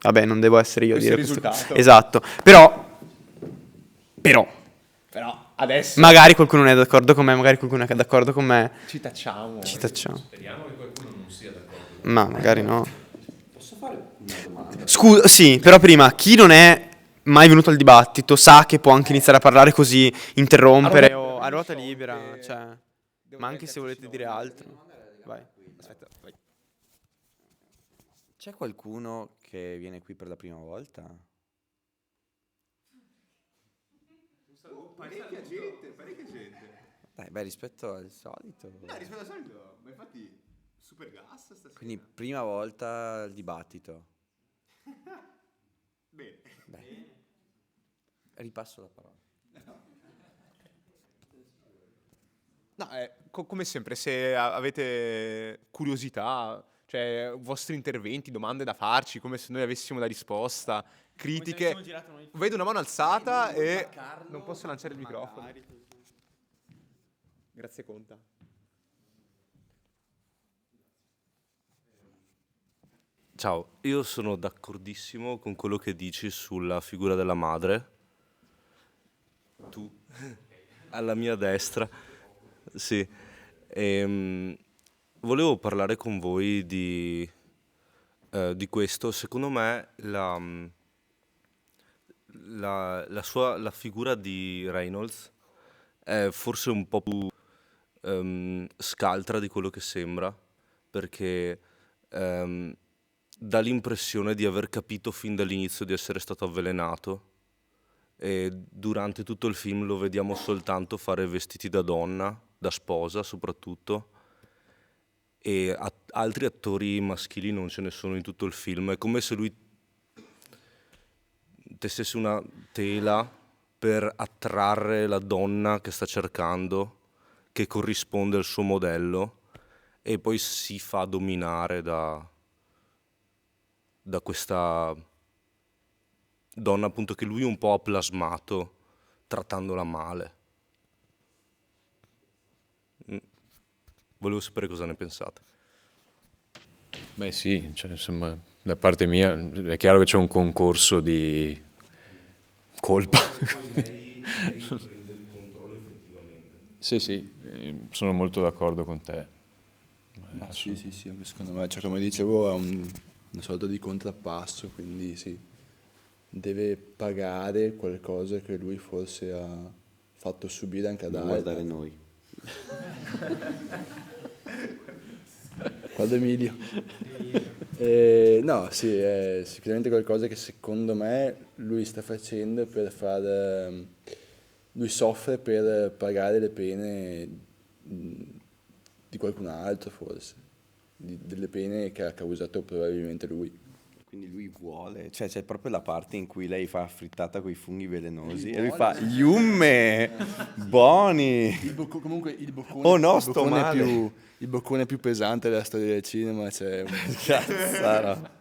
vabbè, non devo essere io a dire questo. Esatto. Però adesso magari qualcuno non è d'accordo con me, magari qualcuno è d'accordo con me. ci tacciamo. Speriamo che qualcuno non sia d'accordo. Ma magari no. Posso fare una domanda? Scusa, sì, però prima, chi non è mai venuto al dibattito sa che può anche iniziare a parlare così, interrompere o a ruota libera, cioè, ma anche se volete dire altro. Vai. Aspetta, vai. C'è qualcuno che viene qui per la prima volta? Parecchia gente. Beh, rispetto al solito. Rispetto al solito, ma infatti super gas stasera. Quindi prima volta al dibattito. Bene. Beh, ripasso la parola. No, come sempre, se avete curiosità, cioè vostri interventi, domande da farci, come se noi avessimo la risposta, critiche, vedo una mano alzata e non posso lanciare il microfono. Grazie Conta. Ciao, io sono d'accordissimo con quello che dici sulla figura della madre. Tu, alla mia destra, sì. Volevo parlare con voi di questo. Secondo me la figura di Reynolds è forse un po' più scaltra di quello che sembra, perché dà l'impressione di aver capito fin dall'inizio di essere stato avvelenato, e durante tutto il film lo vediamo soltanto fare vestiti da donna, da sposa soprattutto, e altri attori maschili non ce ne sono in tutto il film. È come se lui tessesse una tela per attrarre la donna che sta cercando, che corrisponde al suo modello, e poi si fa dominare da questa donna appunto che lui un po' ha plasmato trattandola male. Volevo sapere cosa ne pensate. Beh sì, cioè, insomma, da parte mia è chiaro che c'è un concorso di colpa. Sì, sono molto d'accordo con te. Ma sì, anche secondo me, cioè, come dicevo, è una sorta di contrappasso, quindi sì, deve pagare qualcosa che lui forse ha fatto subire anche ad Non altri. guardare noi. Guarda Emilio. No, sì, è sicuramente qualcosa che secondo me lui sta facendo per far... lui soffre per pagare le pene di qualcun altro forse, delle pene che ha causato probabilmente lui. Quindi lui vuole, cioè c'è proprio la parte in cui lei fa frittata con i funghi velenosi e lui fa Yumme, buoni. Comunque il boccone, Oh no, il sto boccone male. il boccone più pesante della storia del cinema, cioè... Cazzara.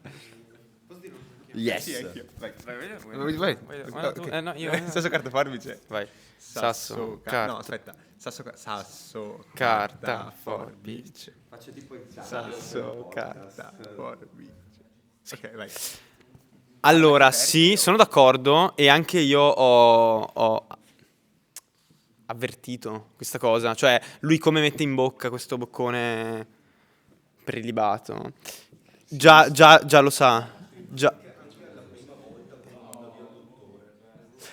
Yes. No, io... Sasso, carta, forbice. Vai. Sasso, carta. no, aspetta. Sasso, Carta, forbice. Faccio tipo il Sasso, carta, forbice. Ok, vai. Allora, sì, sono d'accordo e anche io ho avvertito questa cosa, cioè lui come mette in bocca questo boccone prelibato. Già lo sa. Già.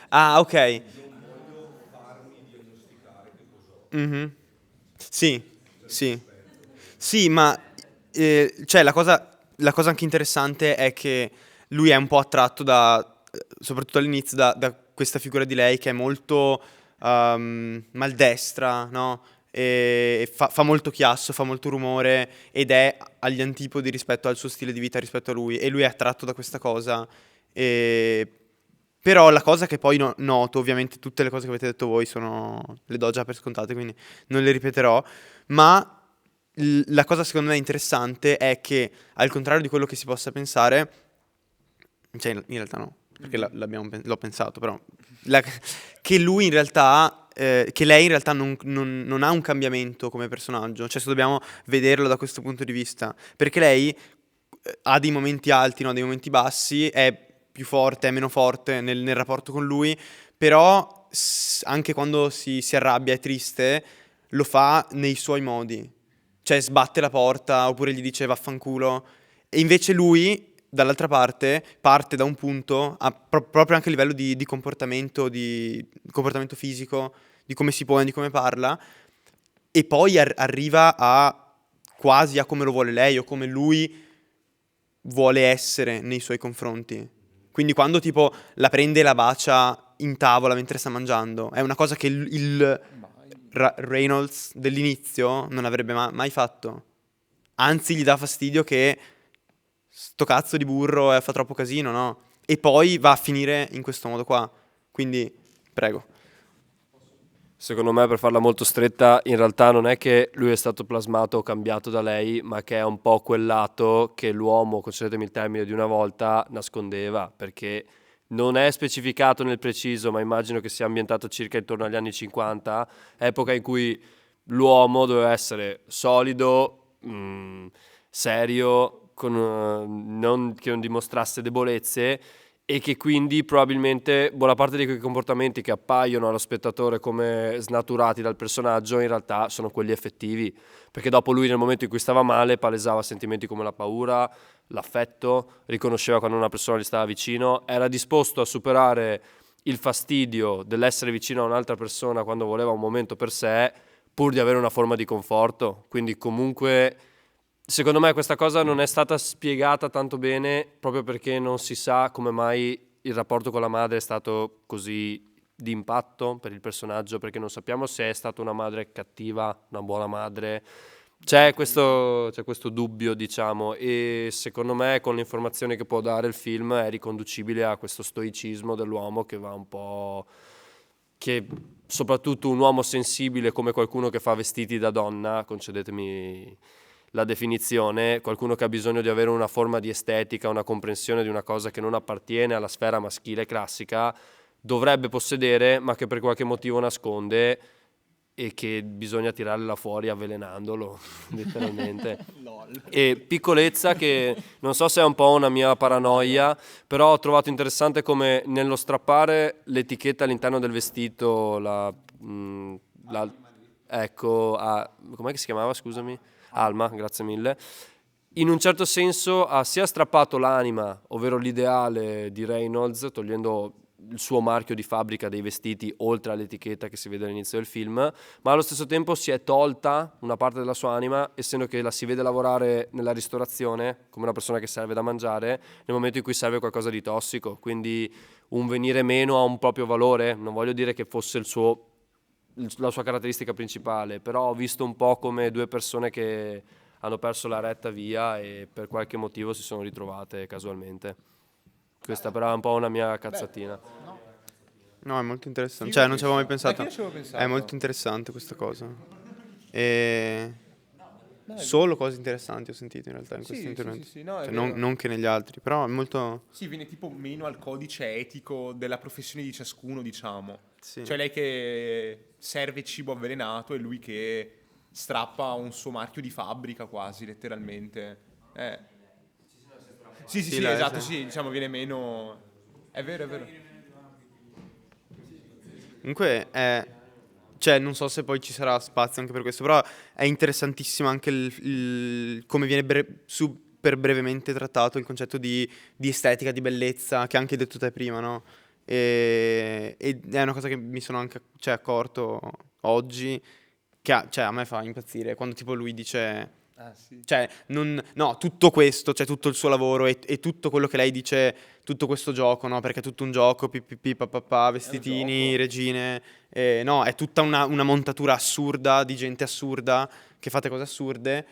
Ah, ok. Mhm. Sì, sì. Sì, ma cioè la cosa anche interessante è che lui è un po' attratto soprattutto all'inizio, da questa figura di lei che è molto maldestra, no? E fa molto chiasso, fa molto rumore ed è agli antipodi rispetto al suo stile di vita, rispetto a lui. E lui è attratto da questa cosa. Però la cosa che poi noto, ovviamente tutte le cose che avete detto voi le do già per scontate, quindi non le ripeterò, ma la cosa secondo me interessante è che, al contrario di quello che si possa pensare, cioè in realtà no, perché l'ho pensato, però, che lui in realtà, che lei in realtà non ha un cambiamento come personaggio, cioè se dobbiamo vederlo da questo punto di vista, perché lei ha dei momenti alti, no, dei momenti bassi, è più forte, è meno forte nel rapporto con lui, però anche quando si arrabbia, è triste, lo fa nei suoi modi. Cioè sbatte la porta oppure gli dice vaffanculo. E invece lui, dall'altra parte, parte da un punto, proprio anche a livello di comportamento, di comportamento fisico, di come si pone, di come parla, e poi arriva quasi a come lo vuole lei o come lui vuole essere nei suoi confronti. Quindi quando tipo la prende e la bacia in tavola mentre sta mangiando, è una cosa che il Reynolds dell'inizio non avrebbe mai fatto. Anzi, gli dà fastidio che sto cazzo di burro fa troppo casino, no? E poi va a finire in questo modo qua. Quindi, prego. Secondo me, per farla molto stretta, in realtà non è che lui è stato plasmato o cambiato da lei, ma che è un po' quel lato che l'uomo, concedetemi il termine di una volta, nascondeva, perché non è specificato nel preciso, ma immagino che sia ambientato circa intorno agli anni 50, epoca in cui l'uomo doveva essere solido, serio, che non dimostrasse debolezze, e che quindi probabilmente buona parte di quei comportamenti che appaiono allo spettatore come snaturati dal personaggio in realtà sono quelli effettivi, perché dopo lui nel momento in cui stava male palesava sentimenti come la paura, l'affetto, riconosceva quando una persona gli stava vicino, era disposto a superare il fastidio dell'essere vicino a un'altra persona quando voleva un momento per sé pur di avere una forma di conforto. Quindi comunque secondo me questa cosa non è stata spiegata tanto bene proprio perché non si sa come mai il rapporto con la madre è stato così di impatto per il personaggio, perché non sappiamo se è stata una madre cattiva, una buona madre. C'è questo dubbio, diciamo, e secondo me con le informazioni che può dare il film è riconducibile a questo stoicismo dell'uomo che va un po'... che soprattutto un uomo sensibile come qualcuno che fa vestiti da donna, concedetemi la definizione, qualcuno che ha bisogno di avere una forma di estetica, una comprensione di una cosa che non appartiene alla sfera maschile classica, dovrebbe possedere, ma che per qualche motivo nasconde e che bisogna tirarla fuori avvelenandolo, letteralmente. E piccolezza che non so se è un po' una mia paranoia, però ho trovato interessante come nello strappare l'etichetta all'interno del vestito, ecco, com'è che si chiamava, scusami? Alma, grazie mille. In un certo senso ha sia strappato l'anima, ovvero l'ideale di Reynolds, togliendo il suo marchio di fabbrica dei vestiti oltre all'etichetta che si vede all'inizio del film, ma allo stesso tempo si è tolta una parte della sua anima, essendo che la si vede lavorare nella ristorazione come una persona che serve da mangiare nel momento in cui serve qualcosa di tossico, quindi un venire meno ha un proprio valore. Non voglio dire che fosse la sua caratteristica principale, però ho visto un po' come due persone che hanno perso la retta via e per qualche motivo si sono ritrovate casualmente. Questa però è un po' una mia cazzatina. No, è molto interessante. Sì, Cioè, non ci avevo mai anche io pensato. ci avevo pensato. È molto interessante questa cosa. E... Solo cose interessanti ho sentito in realtà in questo intervento. sì, no, è Cioè, vero. non che negli altri, però è molto... Sì, viene tipo meno al codice etico della professione di ciascuno, diciamo. Sì. Cioè lei che serve cibo avvelenato e lui che strappa un suo marchio di fabbrica quasi, letteralmente. Sì, là, esatto, sì. sì, diciamo viene meno... È vero, è vero. Comunque cioè, non so se poi ci sarà spazio anche per questo, però è interessantissimo anche come viene super brevemente trattato il concetto di estetica, di bellezza, che anche hai detto te prima, no? E è una cosa che mi sono anche accorto oggi, che cioè, a me fa impazzire, quando tipo lui dice... Cioè, no, tutto questo, cioè tutto il suo lavoro e tutto quello che lei dice, tutto questo gioco, no? Perché è tutto un gioco, papà, vestitini, regine, no, è tutta una montatura assurda di gente assurda che fate cose assurde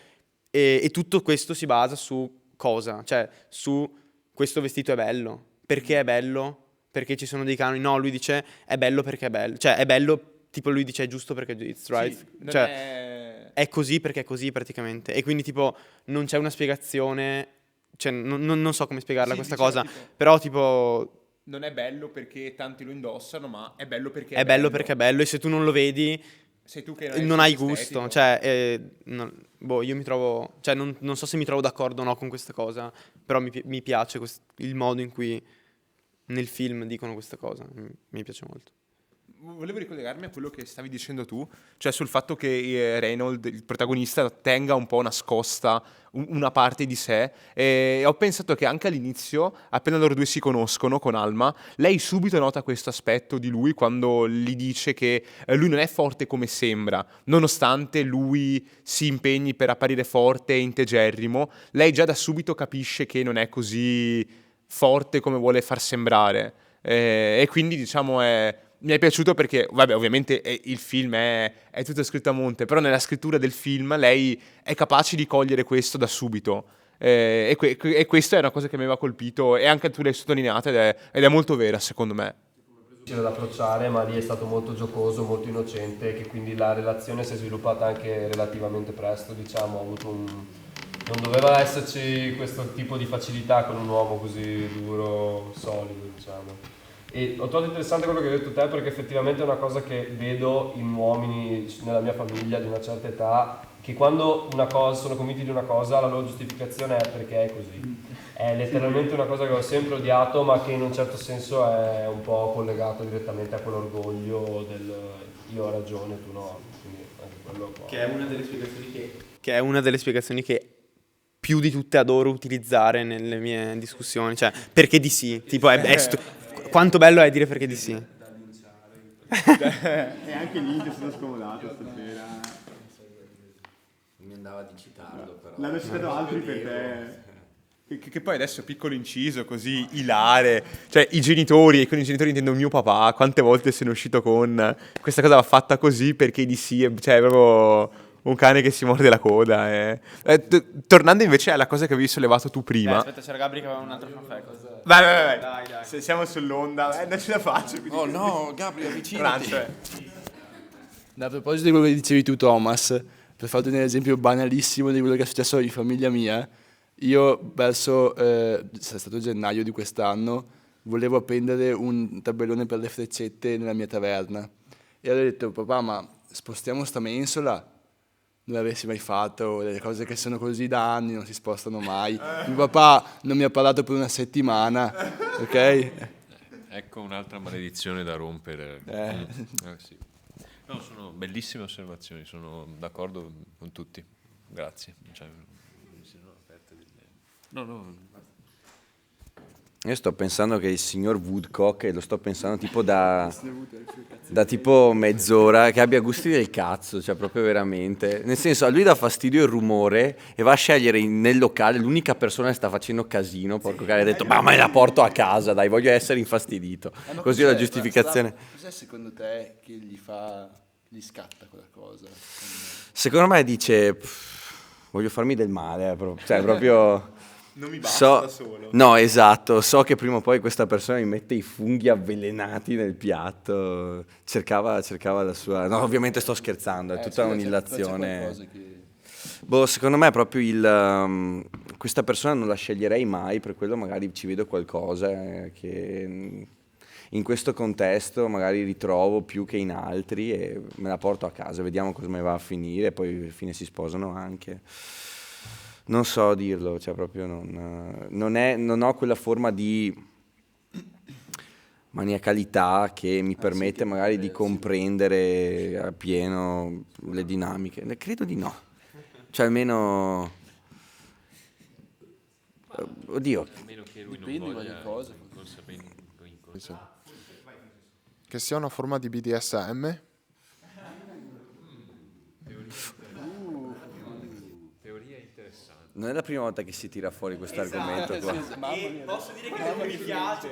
e tutto questo si basa su cosa? Cioè, su questo vestito è bello, perché è bello? Perché ci sono dei canoni? No, lui dice è bello perché è bello, cioè è bello, tipo lui dice è giusto perché it's right, Sì, non cioè è così perché è così praticamente. E quindi tipo non c'è una spiegazione, cioè non so come spiegarla Sì, questa diciamo, cosa, tipo, però tipo non è bello perché tanti lo indossano, ma è bello perché è bello perché è bello e se tu non lo vedi sei tu che non hai estetico. gusto, cioè io mi trovo, cioè non so se mi trovo d'accordo o no con questa cosa, però mi piace il modo in cui nel film dicono questa cosa, mi piace molto. Volevo ricollegarmi a quello che stavi dicendo tu, cioè sul fatto che Reynolds, il protagonista, tenga un po' nascosta una parte di sé, e ho pensato che anche all'inizio, appena loro due si conoscono con Alma, lei subito nota questo aspetto di lui quando gli dice che lui non è forte come sembra, nonostante lui si impegni per apparire forte e integerrimo, lei già da subito capisce che non è così forte come vuole far sembrare, e quindi diciamo mi è piaciuto perché, vabbè, ovviamente il film è tutto scritto a monte, però nella scrittura del film lei è capace di cogliere questo da subito. E questa è una cosa che mi aveva colpito e anche tu l'hai sottolineata ed è molto vera, secondo me. Difficile da approcciare, ma lì è stato molto giocoso, molto innocente, che quindi la relazione si è sviluppata anche relativamente presto, diciamo, ha avuto non doveva esserci questo tipo di facilità con un uomo così duro, solido, diciamo. E ho trovato interessante quello che hai detto te, perché effettivamente è una cosa che vedo in uomini nella mia famiglia di una certa età, che quando sono convinti di una cosa, la loro giustificazione è perché è così. È letteralmente una cosa che ho sempre odiato, ma che in un certo senso è un po' collegato direttamente a quell'orgoglio del io ho ragione, tu no. Quindi anche quello un po'. Che è una delle spiegazioni che più di tutte adoro utilizzare nelle mie discussioni, cioè perché di sì, tipo quanto bello è dire perché di sì. E anche lì ti sono scomodato stasera. Mi andava di citarlo, però. L'hanno citato altri per te. Che poi adesso piccolo inciso così ilare, cioè i genitori, e con i genitori intendo mio papà, quante volte sono uscito con questa cosa va fatta così perché di sì, cioè è proprio un cane che si morde la coda. Tornando invece alla cosa che avevi sollevato tu prima. Aspetta, c'era Gabri che aveva un altro fan fact. Vai. Dai. Se siamo sull'onda, non ce la faccio. Oh no, Gabri, avvicinati. Lancio, A proposito di quello che dicevi tu, Thomas, per farti un esempio banalissimo di quello che è successo in famiglia mia, io verso, è stato gennaio di quest'anno, volevo appendere un tabellone per le freccette nella mia taverna. E ho detto, papà, ma spostiamo sta mensola? Non l'avessi mai fatto, le cose che sono così da anni non si spostano mai. Mio papà non mi ha parlato per una settimana, ok? Ecco un'altra maledizione da rompere. Sì. No, sono bellissime osservazioni, sono d'accordo con tutti. grazie. Cioè, mi sono aperte delle... No. Io sto pensando che il signor Woodcock, e lo sto pensando tipo da tipo mezz'ora, che abbia gusti del cazzo, cioè proprio veramente. Nel senso, a lui dà fastidio il rumore e va a scegliere nel locale l'unica persona che sta facendo casino, porco cane, ha detto ma me la porto a casa, dai, voglio essere infastidito. Così la giustificazione. Cos'è secondo te che gli scatta quella cosa? Secondo me dice, voglio farmi del male, cioè proprio... Non mi basta da solo. No, esatto, so che prima o poi questa persona mi mette i funghi avvelenati nel piatto, cercava la sua... No, ovviamente sto scherzando, è tutta un'illazione. Boh, secondo me proprio questa persona non la sceglierei mai, per quello magari ci vedo qualcosa che in questo contesto magari ritrovo più che in altri e me la porto a casa, vediamo come va a finire, poi alla fine si sposano anche. Non so dirlo, cioè proprio non ho quella forma di maniacalità che mi permette magari di comprendere appieno le dinamiche. Credo di no. Cioè almeno... Oddio. Dipende da qualche cosa. Che sia una forma di BDSM? Non è la prima volta che si tira fuori questo argomento qua. E posso dire che non mi piace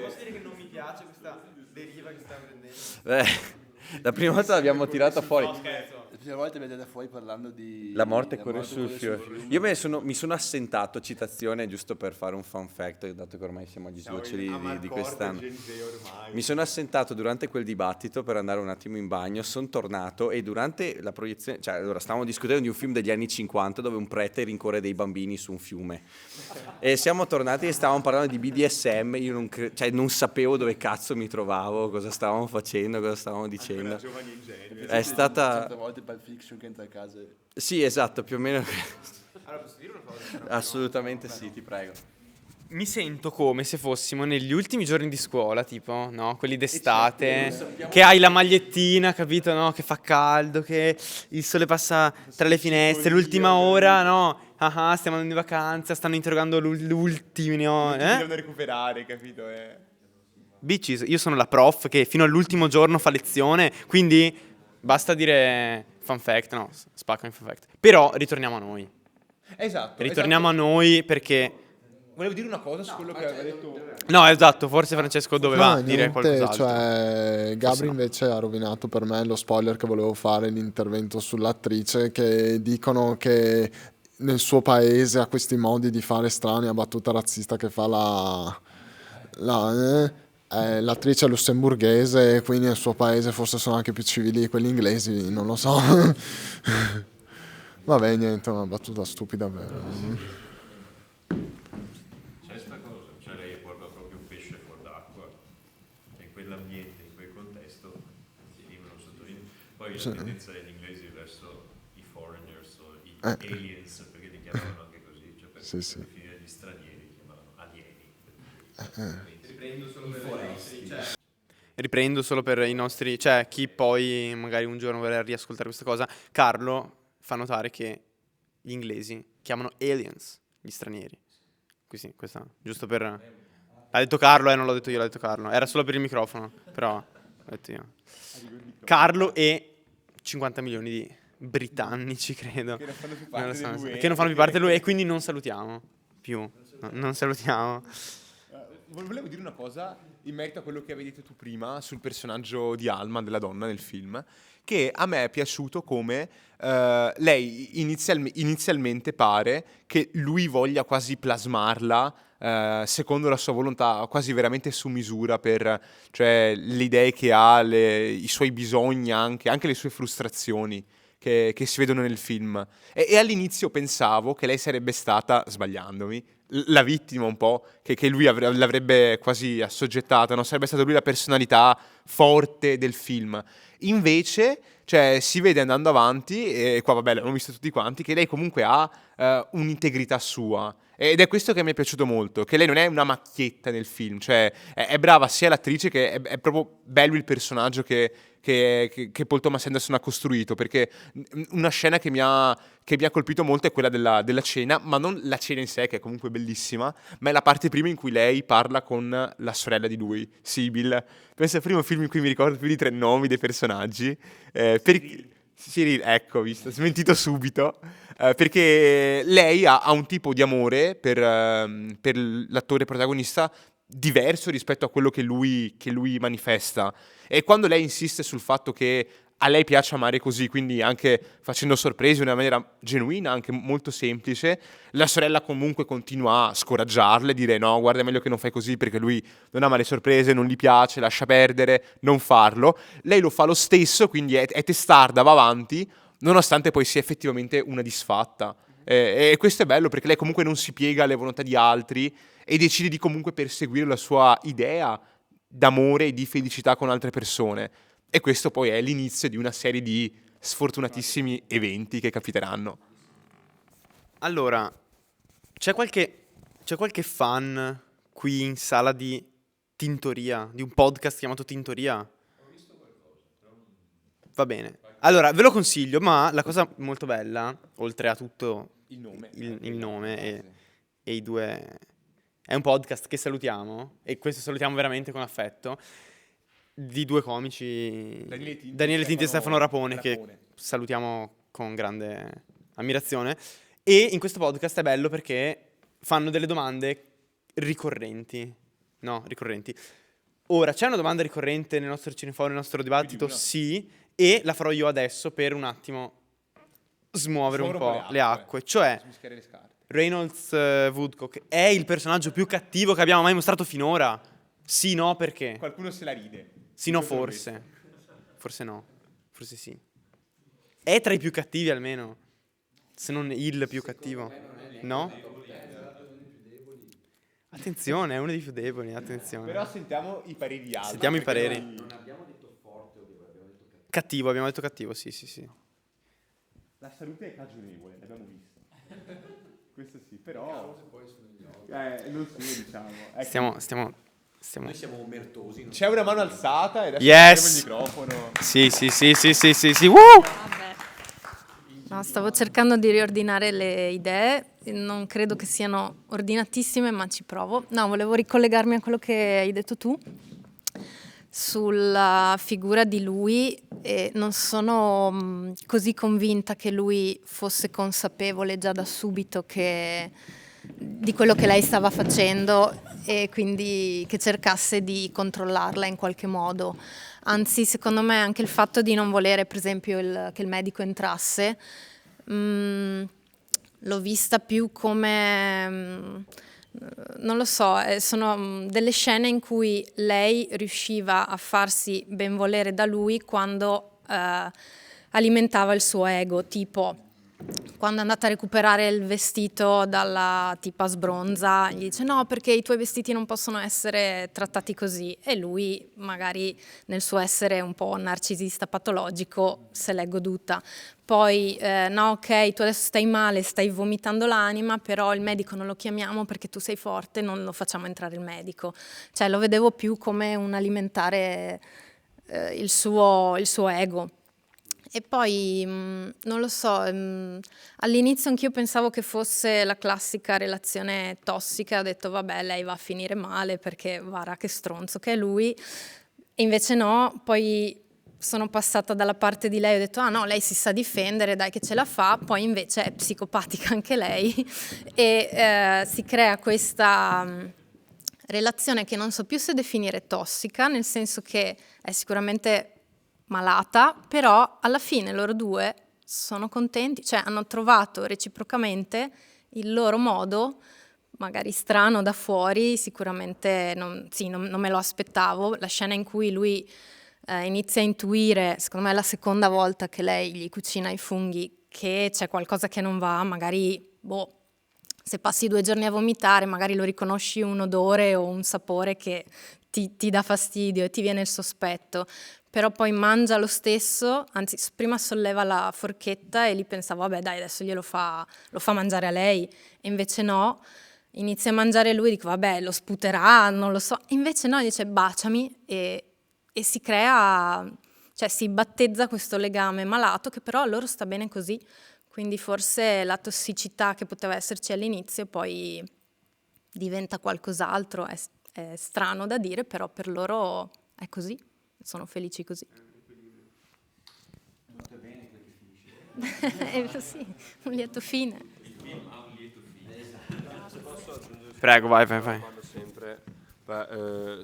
questa deriva che stiamo prendendo. La prima volta l'abbiamo tirata fuori. La prima volta abbiamo tirato fuori parlando di... La morte corre sul fiume. Io mi sono assentato, citazione, giusto per fare un fun fact, dato che ormai siamo agli sgoccioli di quest'anno. Mi sono assentato durante quel dibattito per andare un attimo in bagno, sono tornato e durante la proiezione, cioè allora stavamo discutendo di un film degli anni 50 dove un prete rincorre dei bambini su un fiume. E siamo tornati e stavamo parlando di BDSM, io non sapevo dove cazzo mi trovavo, cosa stavamo facendo, cosa stavamo dicendo. È stata... Certe volte Pulp Fiction che entra a casa... Sì, esatto, più o meno. Allora, posso dire una cosa? Assolutamente sì, ti prego. Mi sento come se fossimo negli ultimi giorni di scuola, tipo, no? Quelli d'estate, che hai la magliettina, capito, no? Che fa caldo, che il sole passa tra le finestre, l'ultima ora, no? Ah, stiamo andando in vacanza, stanno interrogando l'ultimo, Devono recuperare, capito? Bitches, io sono la prof che fino all'ultimo giorno fa lezione, quindi basta dire fun fact, no, spacca in fun fact. Però ritorniamo a noi. Esatto. Ritorniamo a noi perché... Volevo dire una cosa su quello che aveva detto... No, esatto, forse Francesco doveva dire qualcos'altro. Cioè, Gabri invece ha rovinato per me lo spoiler che volevo fare, l'intervento sull'attrice, che dicono che nel suo paese ha questi modi di fare strani, a battuta razzista che fa l'attrice è lussemburghese e quindi nel suo paese forse sono anche più civili di quelli inglesi, non lo so. Vabbè, niente, una battuta stupida vero. C'è sta cosa, cioè lei porta proprio un pesce fuori d'acqua, in quell'ambiente, in quel contesto, venivano sottolineati. Poi la tendenza degli inglesi verso i foreigners o i aliens, perché li chiamano anche così, cioè per definire gli stranieri, chiamano alieni. Riprendo solo per i nostri, cioè chi poi magari un giorno vorrà riascoltare questa cosa. Carlo fa notare che gli inglesi chiamano aliens gli stranieri. Quindi questa, giusto per... L'ha detto Carlo, non l'ho detto io, l'ha detto Carlo. Era solo per il microfono, però l'ho detto io. Carlo e 50 milioni di britannici, credo. Che non fanno più parte dell'UE. Che non fanno più parte dell'UE e quindi non salutiamo più. No, non salutiamo. Volevo dire una cosa in merito a quello che avevi detto tu prima sul personaggio di Alma, della donna nel film, che a me è piaciuto come lei inizialmente pare che lui voglia quasi plasmarla secondo la sua volontà, quasi veramente su misura per cioè, le idee che ha, i suoi bisogni anche le sue frustrazioni che si vedono nel film. E all'inizio pensavo che lei sarebbe stata, sbagliandomi, la vittima un po', che lui l'avrebbe quasi assoggettata, non sarebbe stata lui la personalità forte del film. Invece, cioè, si vede andando avanti, e qua vabbè l'abbiamo visto tutti quanti, che lei comunque ha un'integrità sua. Ed è questo che mi è piaciuto molto, che lei non è una macchietta nel film, cioè è brava sia l'attrice che è proprio bello il personaggio che Paul Thomas Anderson ha costruito, perché una scena che che mi ha colpito molto è quella della cena, ma non la cena in sé, che è comunque bellissima, ma è la parte prima in cui lei parla con la sorella di lui, Sibyl. Penso al primo film in cui mi ricordo più di 3 nomi dei personaggi. Cyril, ecco, visto, smentito subito. Perché lei ha un tipo di amore per l'attore protagonista diverso rispetto a quello che lui manifesta. E quando lei insiste sul fatto che a lei piace amare così, quindi anche facendo sorprese in una maniera genuina, anche molto semplice, la sorella comunque continua a scoraggiarle, dire no, guarda, è meglio che non fai così perché lui non ama le sorprese, non gli piace, lascia perdere, non farlo. Lei lo fa lo stesso, quindi è testarda, va avanti, nonostante poi sia effettivamente una disfatta. E questo è bello perché lei comunque non si piega alle volontà di altri e decide di comunque perseguire la sua idea d'amore e di felicità con altre persone. E questo poi è l'inizio di una serie di sfortunatissimi eventi che capiteranno. Allora, c'è qualche fan qui in sala di Tintoria, di un podcast chiamato Tintoria? Va bene. Allora, ve lo consiglio, ma la cosa molto bella, oltre a tutto il nome e i due... È un podcast che salutiamo, e questo salutiamo veramente con affetto, di due comici, Daniele Tinti e Stefano Rapone, che salutiamo con grande ammirazione. E in questo podcast è bello perché fanno delle domande ricorrenti. No, ricorrenti. Ora, c'è una domanda ricorrente nel nostro cineforum, nel nostro dibattito? Sì, e la farò io adesso per un attimo smuovere un po' le acque. Cioè, Reynolds Woodcock è il personaggio più cattivo che abbiamo mai mostrato finora? Sì, no, perché? Qualcuno se la ride. Sì, no, forse. Forse no. Forse sì. È tra i più cattivi almeno. Se non il più cattivo. No? Attenzione, è uno dei più deboli, attenzione. Però sentiamo i pareri di altri. Sentiamo i pareri. Non abbiamo detto forte, abbiamo detto cattivo. Cattivo, abbiamo detto cattivo, sì, sì, sì. La salute è cagionevole, l'abbiamo visto. Questo sì, però... non so, diciamo. Stiamo... Noi siamo omertosi. C'è una mano alzata e adesso Yes! il microfono. Sì. Woo! No, stavo cercando di riordinare le idee, non credo che siano ordinatissime, ma ci provo. No, volevo ricollegarmi a quello che hai detto tu sulla figura di lui, e non sono così convinta che lui fosse consapevole già da subito di quello che lei stava facendo e quindi che cercasse di controllarla in qualche modo. Anzi, secondo me anche il fatto di non volere, per esempio, che il medico entrasse, l'ho vista più come, non lo so, sono delle scene in cui lei riusciva a farsi benvolere da lui quando alimentava il suo ego, tipo quando è andata a recuperare il vestito dalla tipa sbronza, gli dice no, perché i tuoi vestiti non possono essere trattati così, e lui magari nel suo essere un po' narcisista patologico se l'è goduta. Poi no, ok, tu adesso stai male, stai vomitando l'anima, però il medico non lo chiamiamo perché tu sei forte, non lo facciamo entrare il medico. Cioè lo vedevo più come un alimentare il suo ego. E poi, non lo so, all'inizio anch'io pensavo che fosse la classica relazione tossica, ho detto vabbè, lei va a finire male perché vara che stronzo che è lui, e invece no, poi sono passata dalla parte di lei, ho detto ah no, lei si sa difendere, dai che ce la fa, poi invece è psicopatica anche lei e si crea questa relazione che non so più se definire tossica, nel senso che è sicuramente malata, però alla fine loro due sono contenti, cioè hanno trovato reciprocamente il loro modo, magari strano da fuori, sicuramente non me lo aspettavo, la scena in cui lui inizia a intuire, secondo me è la seconda volta che lei gli cucina i funghi, che c'è qualcosa che non va, magari se passi 2 giorni a vomitare, magari lo riconosci un odore o un sapore che ti dà fastidio e ti viene il sospetto, però poi mangia lo stesso, anzi prima solleva la forchetta e lì pensavo vabbè dai adesso lo fa mangiare a lei, e invece no, inizia a mangiare lui, dico vabbè lo sputerà, non lo so, invece no, dice baciami e si crea, cioè si battezza questo legame malato che però a loro sta bene così, Quindi forse la tossicità che poteva esserci all'inizio poi diventa qualcos'altro, è strano da dire, però per loro è così, sono felici così. Sì, un lieto fine. Prego, vai. Sempre.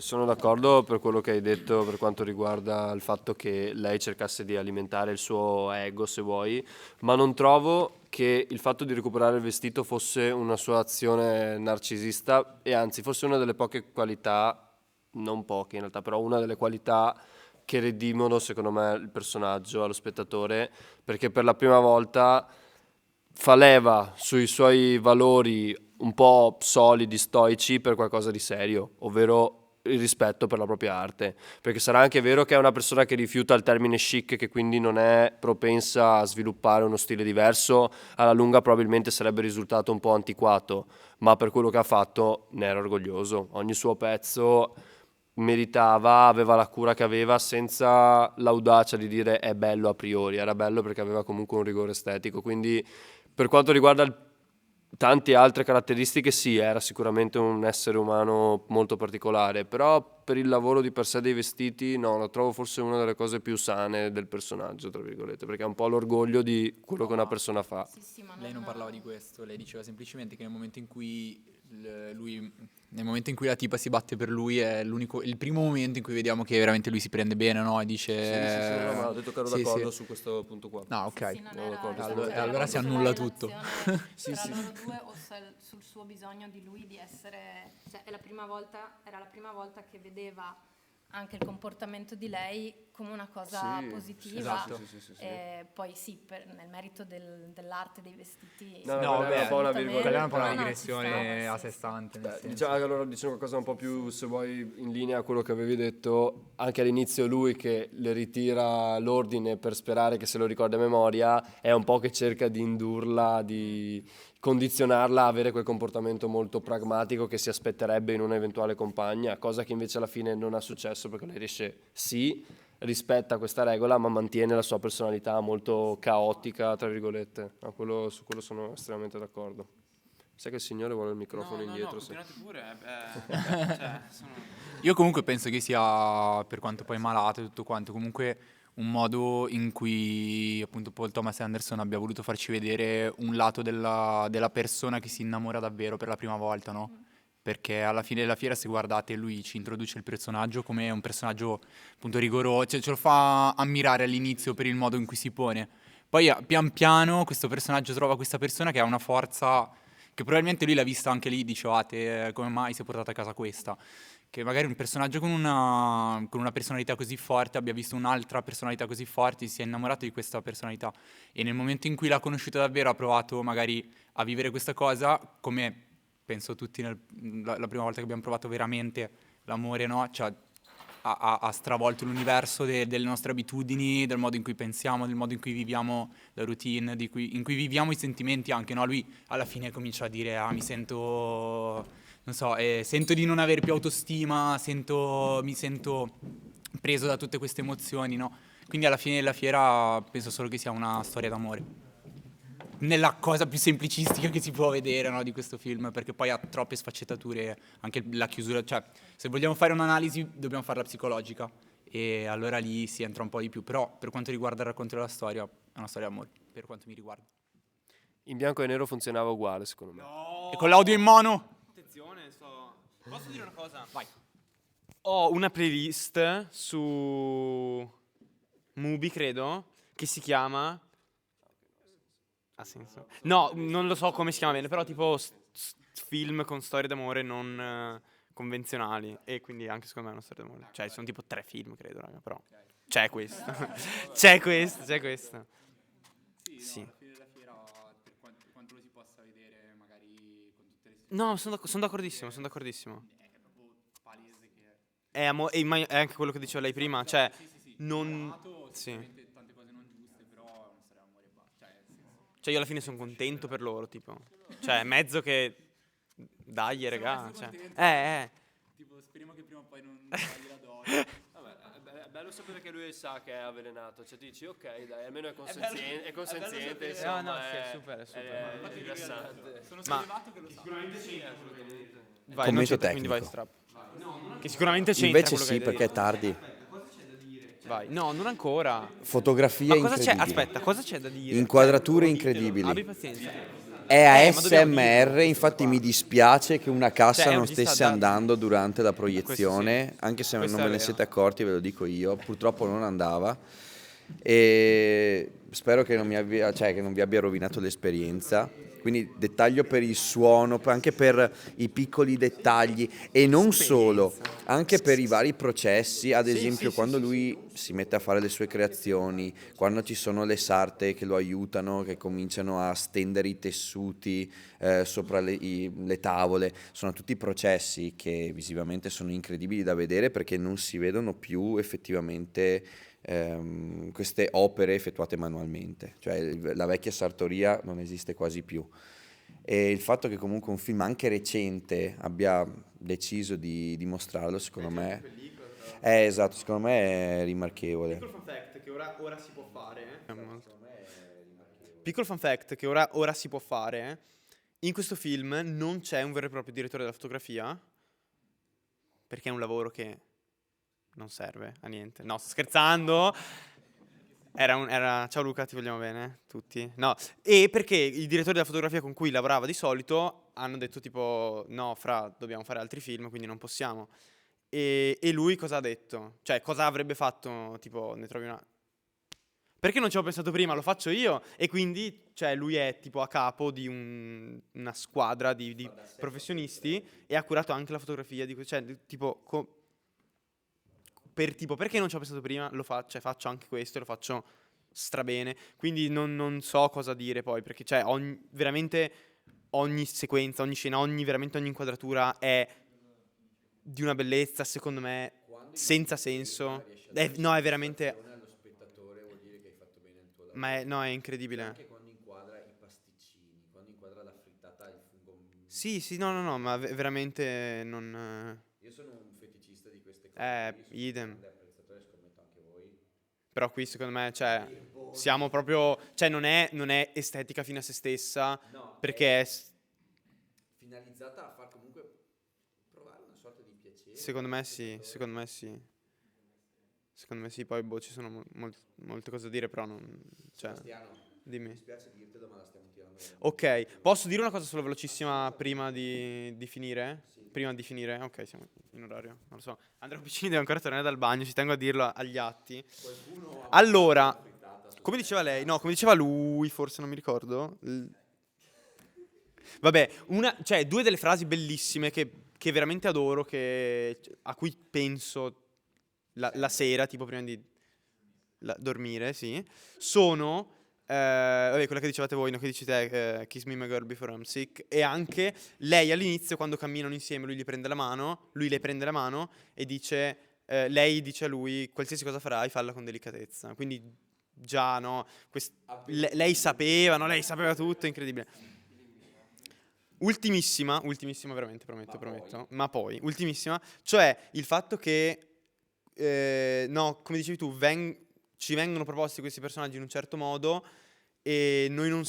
Sono d'accordo per quello che hai detto per quanto riguarda il fatto che lei cercasse di alimentare il suo ego, se vuoi, ma non trovo che il fatto di recuperare il vestito fosse una sua azione narcisista, e anzi forse una delle poche qualità, non poche in realtà, però una delle qualità che redimono secondo me il personaggio allo spettatore, perché per la prima volta fa leva sui suoi valori un po' solidi, stoici, per qualcosa di serio, ovvero il rispetto per la propria arte, perché sarà anche vero che è una persona che rifiuta il termine chic, che quindi non è propensa a sviluppare uno stile diverso, alla lunga probabilmente sarebbe risultato un po' antiquato, ma per quello che ha fatto ne era orgoglioso. Ogni suo pezzo meritava, aveva la cura che aveva, senza l'audacia di dire è bello a priori, era bello perché aveva comunque un rigore estetico. Quindi per quanto riguarda tante altre caratteristiche, sì, era sicuramente un essere umano molto particolare, però per il lavoro di per sé dei vestiti no, lo trovo forse una delle cose più sane del personaggio, tra virgolette, perché è un po' l'orgoglio di quello che una persona fa. Lei non parlava di questo, lei diceva semplicemente che nel momento in cui nel momento in cui la tipa si batte per lui è il primo momento in cui vediamo che veramente lui si prende bene, no? E dice... Sì, no, ma ho detto che ero d'accordo su questo punto qua. No, ok. Allora si annulla tutto. Tra loro due o sul suo bisogno di lui di essere... Cioè, era la prima volta che vedeva anche il comportamento di lei come una cosa positiva. Esatto. Poi sì, nel merito dell'arte dei vestiti... Vabbè, un po' una quella è un po' una No, digressione a sé stante. Allora diciamo qualcosa un po' più, se vuoi, in linea a quello che avevi detto. Anche all'inizio lui che le ritira l'ordine per sperare che se lo ricordi a memoria, è un po' che cerca di indurla, di condizionarla a avere quel comportamento molto pragmatico che si aspetterebbe in un'eventuale compagna, cosa che invece alla fine non ha successo, perché lei riesce, sì, rispetta questa regola, ma mantiene la sua personalità molto caotica, tra virgolette. Su quello sono estremamente d'accordo. Sai che il signore vuole il microfono indietro? No, continuate pure. Io comunque penso che sia, per quanto poi malato e tutto quanto, comunque un modo in cui appunto Paul Thomas Anderson abbia voluto farci vedere un lato della persona che si innamora davvero per la prima volta, no? Perché alla fine della fiera, se guardate, lui ci introduce il personaggio come un personaggio appunto rigoroso, cioè ce lo fa ammirare all'inizio per il modo in cui si pone. Poi pian piano questo personaggio trova questa persona che ha una forza che probabilmente lui l'ha vista anche lì, dicevate, come mai si è portata a casa questa? Che magari un personaggio con una personalità così forte abbia visto un'altra personalità così forte, si è innamorato di questa personalità e nel momento in cui l'ha conosciuta davvero ha provato magari a vivere questa cosa, come penso tutti la prima volta che abbiamo provato veramente l'amore, no? Cioè, ha stravolto l'universo delle nostre abitudini, del modo in cui pensiamo, del modo in cui viviamo la routine, in cui viviamo i sentimenti anche, no? Lui alla fine comincia a dire, mi sento, non so, sento di non avere più autostima, mi sento preso da tutte queste emozioni, no? Quindi alla fine della fiera penso solo che sia una storia d'amore. Nella cosa più semplicistica che si può vedere, no, di questo film, perché poi ha troppe sfaccettature, anche la chiusura, cioè se vogliamo fare un'analisi dobbiamo farla psicologica e allora lì si entra un po' di più, però per quanto riguarda il racconto della storia è una storia d'amore, per quanto mi riguarda. In bianco e nero funzionava uguale, secondo me. No. E con l'audio in mono? Attenzione, posso dire una cosa? Vai. Ho una playlist su Mubi, credo, che si chiama... Ha senso? No, non lo so come si chiama bene, però tipo film con storie d'amore non convenzionali. E quindi anche secondo me è una storia d'amore. Cioè, sono tipo 3 film, credo, raga, però c'è questo. c'è questo. Sì. Alla fine della fiera, per quanto lo si possa vedere, magari con tutte le... No, sono d'accordissimo. È proprio palese che... È anche quello che diceva lei prima, cioè, non... Sì. Tante cose non giuste, però è una storia d'amore. Cioè io alla fine sono contento per loro, tipo. Cioè, mezzo che... Dai, raga. Cioè. Tipo, speriamo che prima o poi non tagli la dose. Vabbè, è bello sapere che lui sa che è avvelenato, cioè ti dici ok dai, almeno è consenziente, insomma, no, sì, è super. è rilassante. Sono Ma- sollevato che lo sa. Vai, non Commento c'entra, quindi vai, tecnico. strap. Che sicuramente c'entra Invece quello che sì, hai da perché è dire. tardi. Vai. No, non ancora. Fotografia Ma cosa c'è? incredibile. Aspetta, cosa c'è da dire? Inquadrature Cioè, incredibili. Abbi pazienza. È a ma dobbiamo SMR, infatti mi dispiace che una cassa Cioè, è un non regista stesse da- andando durante la proiezione, anche se Questo non è ve ne vero. siete accorti, ve lo dico io, purtroppo non andava e spero che non vi abbia rovinato l'esperienza. Quindi dettaglio per il suono, anche per i piccoli dettagli e non solo, anche per i vari processi, ad esempio quando lui si mette a fare le sue creazioni, quando ci sono le sarte che lo aiutano, che cominciano a stendere i tessuti sopra le tavole, sono tutti processi che visivamente sono incredibili da vedere perché non si vedono più effettivamente queste opere effettuate manualmente, cioè la vecchia sartoria non esiste quasi più e il fatto che comunque un film anche recente abbia deciso di mostrarlo secondo me esatto, secondo me è rimarchevole. Piccolo fun fact che ora si può fare. Piccolo fun fact che ora si può fare. In questo film non c'è un vero e proprio direttore della fotografia perché è un lavoro che non serve a niente. No, sto scherzando. Ciao Luca, ti vogliamo bene? Tutti? No. E perché i direttori della fotografia con cui lavorava di solito hanno detto tipo no, dobbiamo fare altri film, quindi non possiamo. E lui cosa ha detto? Cioè, cosa avrebbe fatto? Tipo, ne trovi una... Perché non ci ho pensato prima? Lo faccio io. E quindi, cioè, lui è tipo a capo di una squadra di professionisti e ha curato anche la fotografia di cioè, tipo... perché non ci ho pensato prima, faccio anche questo e lo faccio strabene. Quindi non so cosa dire poi, perché cioè, veramente ogni sequenza, ogni scena, veramente ogni inquadratura è di una bellezza, secondo me, senza senso. No, è veramente... Ma è incredibile. Anche quando inquadra i pasticcini, quando inquadra la frittata, il fungo. Sì, no, ma veramente non... Io sono un feticista di queste cose. Idem. Apprezzatore, scommetto anche voi. Però qui secondo me, cioè, siamo proprio... Cioè, non è estetica fine a se stessa, No, perché è... finalizzata a far comunque provare una sorta di piacere. Secondo me sì. Secondo me sì, poi ci sono molte cose da dire, però non... Cioè, Sebastiano, dimmi. mi spiace dirtelo, ma la stiamo tirando. Ok, posso dire una cosa solo velocissima prima di finire? Sì. Prima di finire? Ok, siamo in orario, non lo so. Andrea Piccini deve ancora tornare dal bagno, ci tengo a dirlo agli atti. Allora, come diceva lei, no, come diceva lui, forse non mi ricordo. Vabbè, cioè, due delle frasi bellissime che veramente adoro, a cui penso la sera, tipo prima di dormire, sì, sono... vabbè, quella che dicevate voi, no? Che dici te, Kiss me my girl before I'm sick. E anche lei all'inizio, quando camminano insieme, lui le prende la mano e dice, lei dice a lui, qualsiasi cosa farai, falla con delicatezza. Quindi già, no, lei sapeva, no? Lei sapeva tutto, incredibile. Ultimissima, veramente, prometto. Ma poi, ultimissima, cioè il fatto che, no, come dicevi tu, ci vengono proposti questi personaggi in un certo modo e noi non...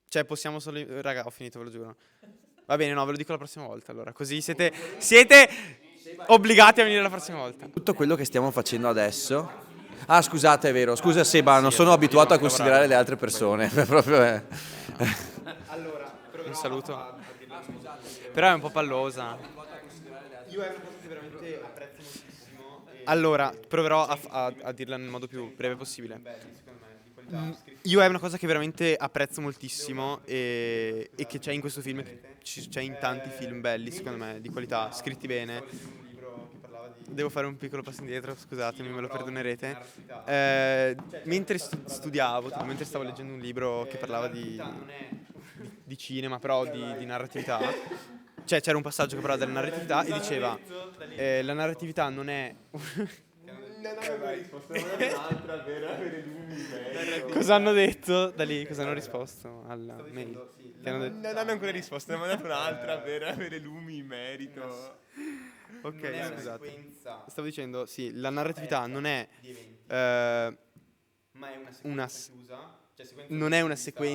cioè possiamo solo... Raga, ho finito, ve lo giuro. Va bene, no, ve lo dico la prossima volta allora. Così siete obbligati a venire la prossima volta. Tutto quello che stiamo facendo adesso... Ah, scusate, è vero. Scusa Seba, non sono abituato a considerare le altre persone. Proprio Allora, un saluto. Però è un po' pallosa. Io è una cosa che veramente apprezzo moltissimo. Allora, proverò a dirla nel modo più breve possibile. Io è una cosa che veramente apprezzo moltissimo e che c'è in questo film, c'è in tanti film belli, secondo me, di qualità, scritti bene. Devo fare un piccolo passo indietro, scusatemi, me lo perdonerete. Mentre studiavo, mentre stavo leggendo un libro che parlava di cinema, però di narratività, cioè c'era un passaggio che parlava della narratività e diceva la narratività non è... Cosa hanno detto da lì? Cosa hanno risposto alla mail? Non hanno ancora risposto, ne hanno mandato un'altra per avere lumi in merito. Ok, Non è una scusate. sequenza Stavo dicendo, sì, la narratività non è di eventi, ma è una una sequenza chiusa, cioè sequenza non dal è punto una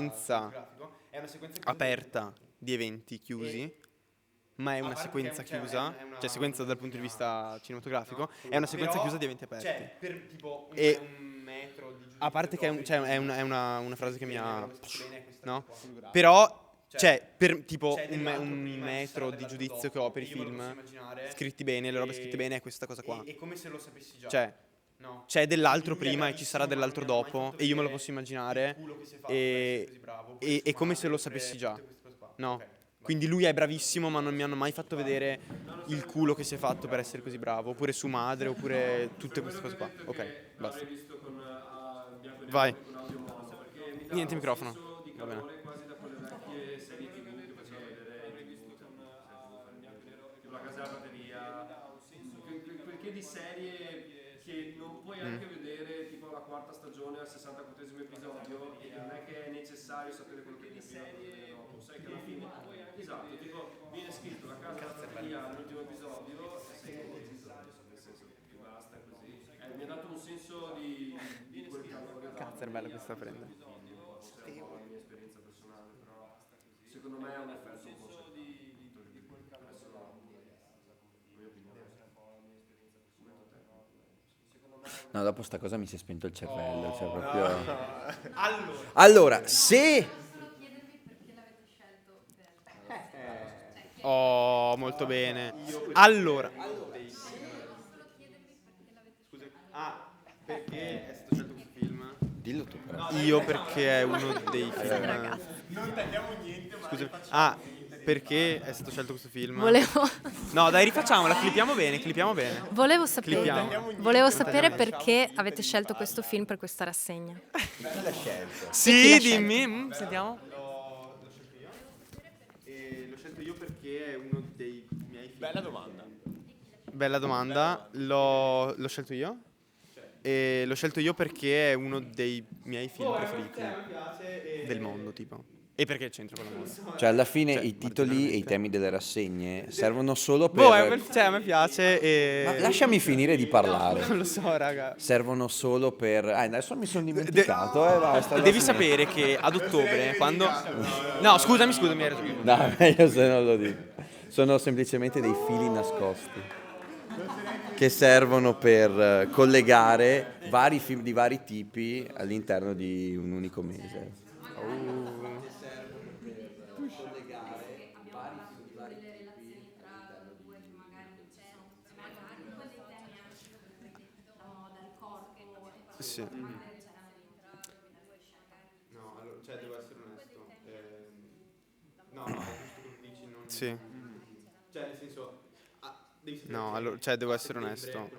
di vista sequenza cinematografico, è una sequenza chiusa aperta di eventi chiusi, ma è a una parte sequenza che è chiusa, è una cioè sequenza dal punto di vista cinematografico, è una sequenza Però, chiusa di eventi aperti. Cioè, per tipo E- un metro di A parte che è, giudizio cioè, proprio è una frase che mi ha... bene questa No? qua. Però, cioè, per tipo c'è un dell'altro prima e ci metro sarà di dell'altro giudizio dopo, che ho per e i io me lo posso film immaginare, scritti bene, le robe e- scritte bene, è questa cosa qua. È come se lo sapessi già. Cioè, no? c'è dell'altro Lui è prima e ci sarà bravissimo, dell'altro ma non mi hanno mai dopo fatto e io me lo vedere posso immaginare il culo che si è fatto per essere così bravo, oppure e come se lo oppure sapessi già. tutte queste cose qua. No? Ok. Quindi lui è bravissimo ma non mi hanno mai fatto vedere il culo che si è fatto per essere così bravo, oppure su madre, oppure tutte queste cose qua. Ok, basta. Vai. Niente microfono. Va bene. Quasi da quelle vecchie serie TV che facevano vedere la casa della batteria, quel di serie che non puoi anche vedere tipo la quarta stagione al 64esimo episodio e non è che è necessario sapere quello che viene serie dopo, sai che alla fine esatto, tipo viene scritto la casa della batteria all'ultimo episodio e sei nel senso che basta così. Mi ha dato un senso di quel calore. Cazzo, è bello questa prenda. La mia esperienza personale, però secondo me è un effetto un po' di quel calore. No, dopo sta cosa mi si è spento il cervello, cioè proprio... Allora. Allora, se... Oh, molto bene. Allora. Perché è stato scelto questo film? Dillo tu però. Io perché è uno dei film... Non tagliamo niente, ma Scusa. Ah, perché è stato scelto questo film? Volevo, No, dai, rifacciamola, clippiamo bene, clippiamo bene. volevo Clippiamo. sapere perché avete scelto questo film per questa rassegna. Sì, dimmi, sentiamo. L'ho scelto io. E l'ho scelto io perché è uno dei miei film. Bella domanda. Bella domanda, l'ho scelto io. E l'ho scelto io perché è uno dei miei film preferiti del mondo, tipo. E perché c'entra con la musica? Cioè alla fine i titoli e i temi delle rassegne servono solo per... Boh, a me piace e... Ma lasciami finire di parlare. Non lo so, raga. Servono solo per... adesso mi sono dimenticato, basta. Devi sapere che ad ottobre, quando... No, scusami, hai ragione. No, meglio se non lo dico. Sono semplicemente dei fili nascosti che servono per collegare vari film di vari tipi all'interno di un unico mese. Sì. No, allora, cioè devo essere onesto. No, è giusto quello che dici, non... Sì. Cioè, nel senso... devi sapere no, allora, cioè devo essere onesto.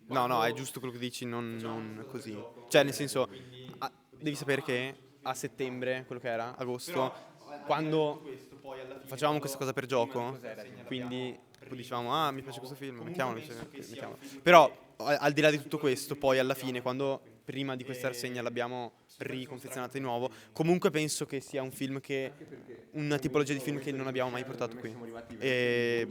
No, è giusto quello che dici, non così. Cioè, nel senso, devi sapere che a settembre, quello che era, agosto, quando facevamo questa cosa per gioco, quindi dicevamo, mi piace questo film, mettiamolo. Però, al di là di tutto questo, poi alla fine, quando prima di questa rassegna l'abbiamo riconfezionato di nuovo, comunque penso che sia un film che, una tipologia di film che non abbiamo mai portato qui. E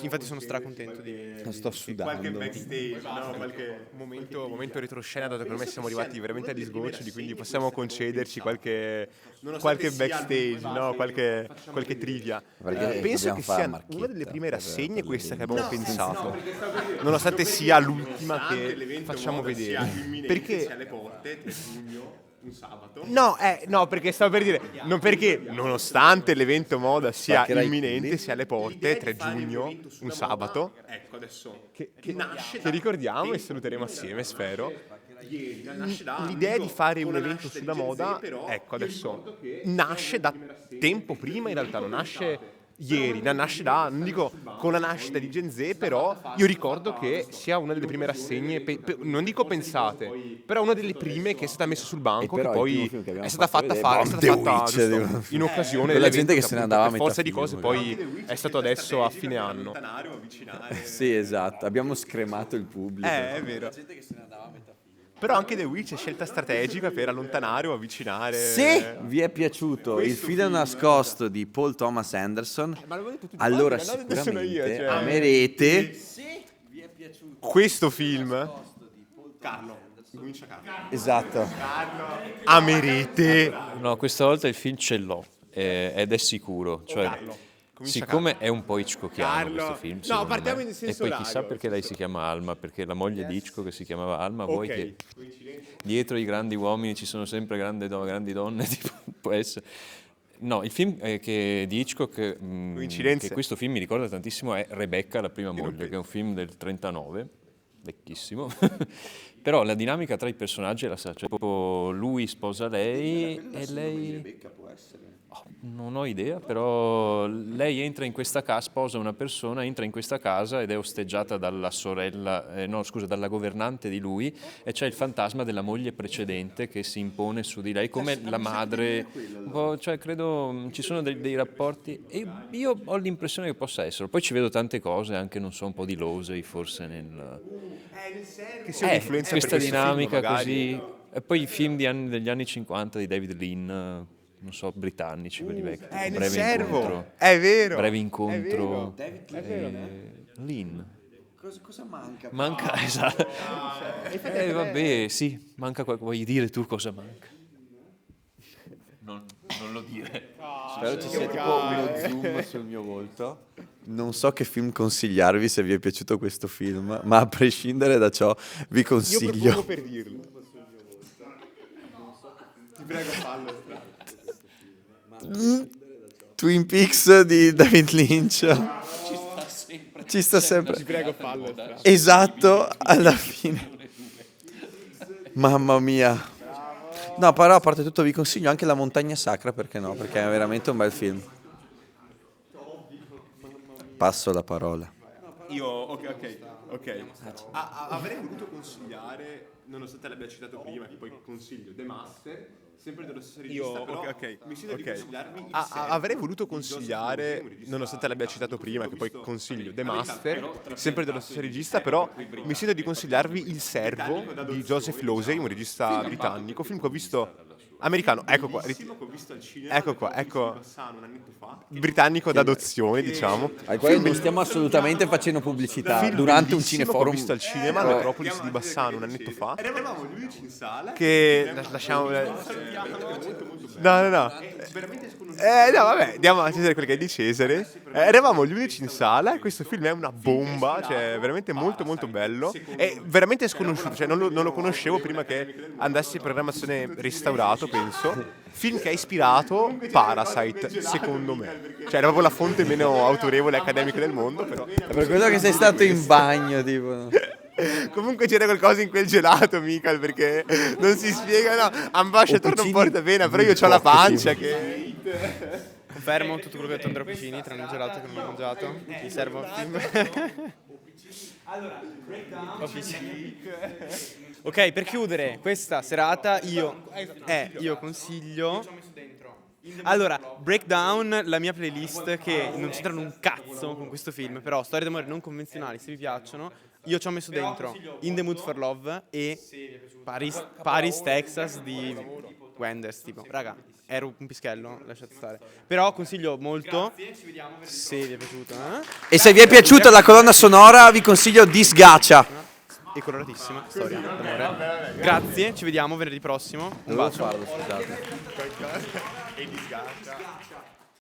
infatti sono stracontento di... Sto sudando. Qualche backstage, no? Qualche momento retroscena, dato che ormai siamo arrivati veramente agli sgoccioli, quindi possiamo concederci qualche backstage, no? Qualche trivia. Penso che sia una delle prime rassegne questa che abbiamo pensato, nonostante sia l'ultima che facciamo vedere. Perché alle porte, 3 giugno, un sabato. No, perché stavo per dire, non perché nonostante l'evento moda sia Spaccherai imminente, quelli. sia alle porte, 3 giugno, un sabato, Ecco, adesso che nasce ricordiamo e saluteremo assieme, spero. ieri, nasce da L'idea di fare un con la evento nascita sulla di Gen Z, moda, però, ecco io adesso, ricordo che nasce da tempo prima in realtà, non nasce ieri, nasce da, non dico con la nascita di Gen Z, però io ricordo che sia una delle prime rassegne, non dico pensate, però una delle prime che è stata messa sul banco, che però il poi primo film che abbiamo è stata fatto fatta vedere, fare, è Bomb stata the fatta Witch, giusto, in occasione quella dell'evento gente che se ne appunto, andava a per metà forza di film, cose poi è stato adesso a fine anno. Sì, esatto, abbiamo scremato il pubblico. È vero. però anche The Witch è scelta strategica per allontanare o avvicinare. Se vi è piaciuto Il filo nascosto di Paul Thomas Anderson, Ma l'ho detto tutti allora quanti, non sono sicuramente io, cioè. amerete Questo film, Carlo, comincia Carlo. esatto. Amerete. No, questa volta il film ce l'ho ed è sicuro. Cioè, comincia siccome è un po' Hitchcockiano Carlo. questo film, No, secondo partiamo me. in senso E poi chissà largo, perché lei si chiama Alma, perché la moglie di Hitchcock si chiamava Alma, vuoi Ok. che dietro i grandi uomini ci sono sempre grandi donne, tipo, può essere. No, il film di Hitchcock, Coincidenze. che questo film mi ricorda tantissimo, è Rebecca, la prima moglie, che è un film del 39, vecchissimo. Però la dinamica tra i personaggi è la sa, cioè proprio lui sposa lei e lei... Non ho idea, però lei entra in questa casa, sposa una persona, entra in questa casa ed è osteggiata dalla sorella, dalla governante di lui, e c'è il fantasma della moglie precedente che si impone su di lei come la madre. Un po', cioè, credo ci sono dei rapporti, e io ho l'impressione che possa essere. Poi ci vedo tante cose, anche non so, un po' di Losey forse Che sia un'influenza per questa questo dinamica film, magari. così. E poi i film degli anni 50 di David Lean, non so, britannici, quelli vecchi. nel Breve servo, incontro. è vero, Breve è incontro. vero. David Lean. Cosa manca? Manca, esatto. Vabbè, sì, manca vuoi dire tu cosa manca? Non lo dire. Spero ci sia tipo uno zoom sul mio volto. Non so che film consigliarvi se vi è piaciuto questo film, ma a prescindere da ciò vi Io consiglio propongo per dirlo. Ti prego, fallo. Twin Peaks di David Lynch. Ci sta sempre. Ti prego, fallo. Esatto, alla fine. Mamma mia. No, però a parte tutto vi consiglio anche La montagna sacra, perché no? Perché è veramente un bel film. Passo la parola. Io, ok. Avrei voluto consigliare, nonostante l'abbia citato prima, che poi consiglio The Master, sempre dello stesso regista, però mi sento di consigliarvi il avrei voluto consigliare, nonostante l'abbia citato prima, che poi consiglio The Master, sempre dello stesso regista, però mi sento di consigliarvi Il Servo di Joseph Losey, un regista britannico, film che ho visto americano, ecco qua, ecco, britannico d'adozione, diciamo. Al quale non stiamo assolutamente facendo pubblicità durante un Che cineforum. ho visto al cinema al Metropolis di Bassano un annetto fa. Eravamo gli unici in sala che lasciamo. No. No, vabbè, diamo a Cesare quel che è di Cesare. Eravamo gli unici in sala e questo film è una bomba, cioè veramente molto molto bello. È veramente sconosciuto, cioè non lo conoscevo prima che andassi in programmazione restaurato, penso. Film che ha ispirato Parasite, secondo me. Cioè era proprio la fonte meno autorevole e accademica del mondo, però. È per quello che sei stato in bagno, tipo. Comunque c'era qualcosa in quel gelato, Michael, perché non si spiega, no, ambasciatore non porta bene, però io ho la pancia che... Confermo tutto quello che ha detto Andrea Piccini, tranne il gelato che non ho mangiato. Ti servo un film. Allora, ok, per chiudere questa serata io consiglio... Allora, Breakdown, la mia playlist, che non c'entrano un cazzo con questo film, però storie d'amore non convenzionali, se vi piacciono, io ci ho messo dentro In the Mood for Love e Paris, Texas di Wenders, tipo. Raga, ero un pischello, lasciate stare. Però consiglio molto, se vi è piaciuto. E se vi è piaciuta la colonna sonora vi consiglio Disgaccia. E coloratissima storia d'amore. Grazie, ci vediamo venerdì prossimo. Un bacio. Farlo, scusate. E disgasta.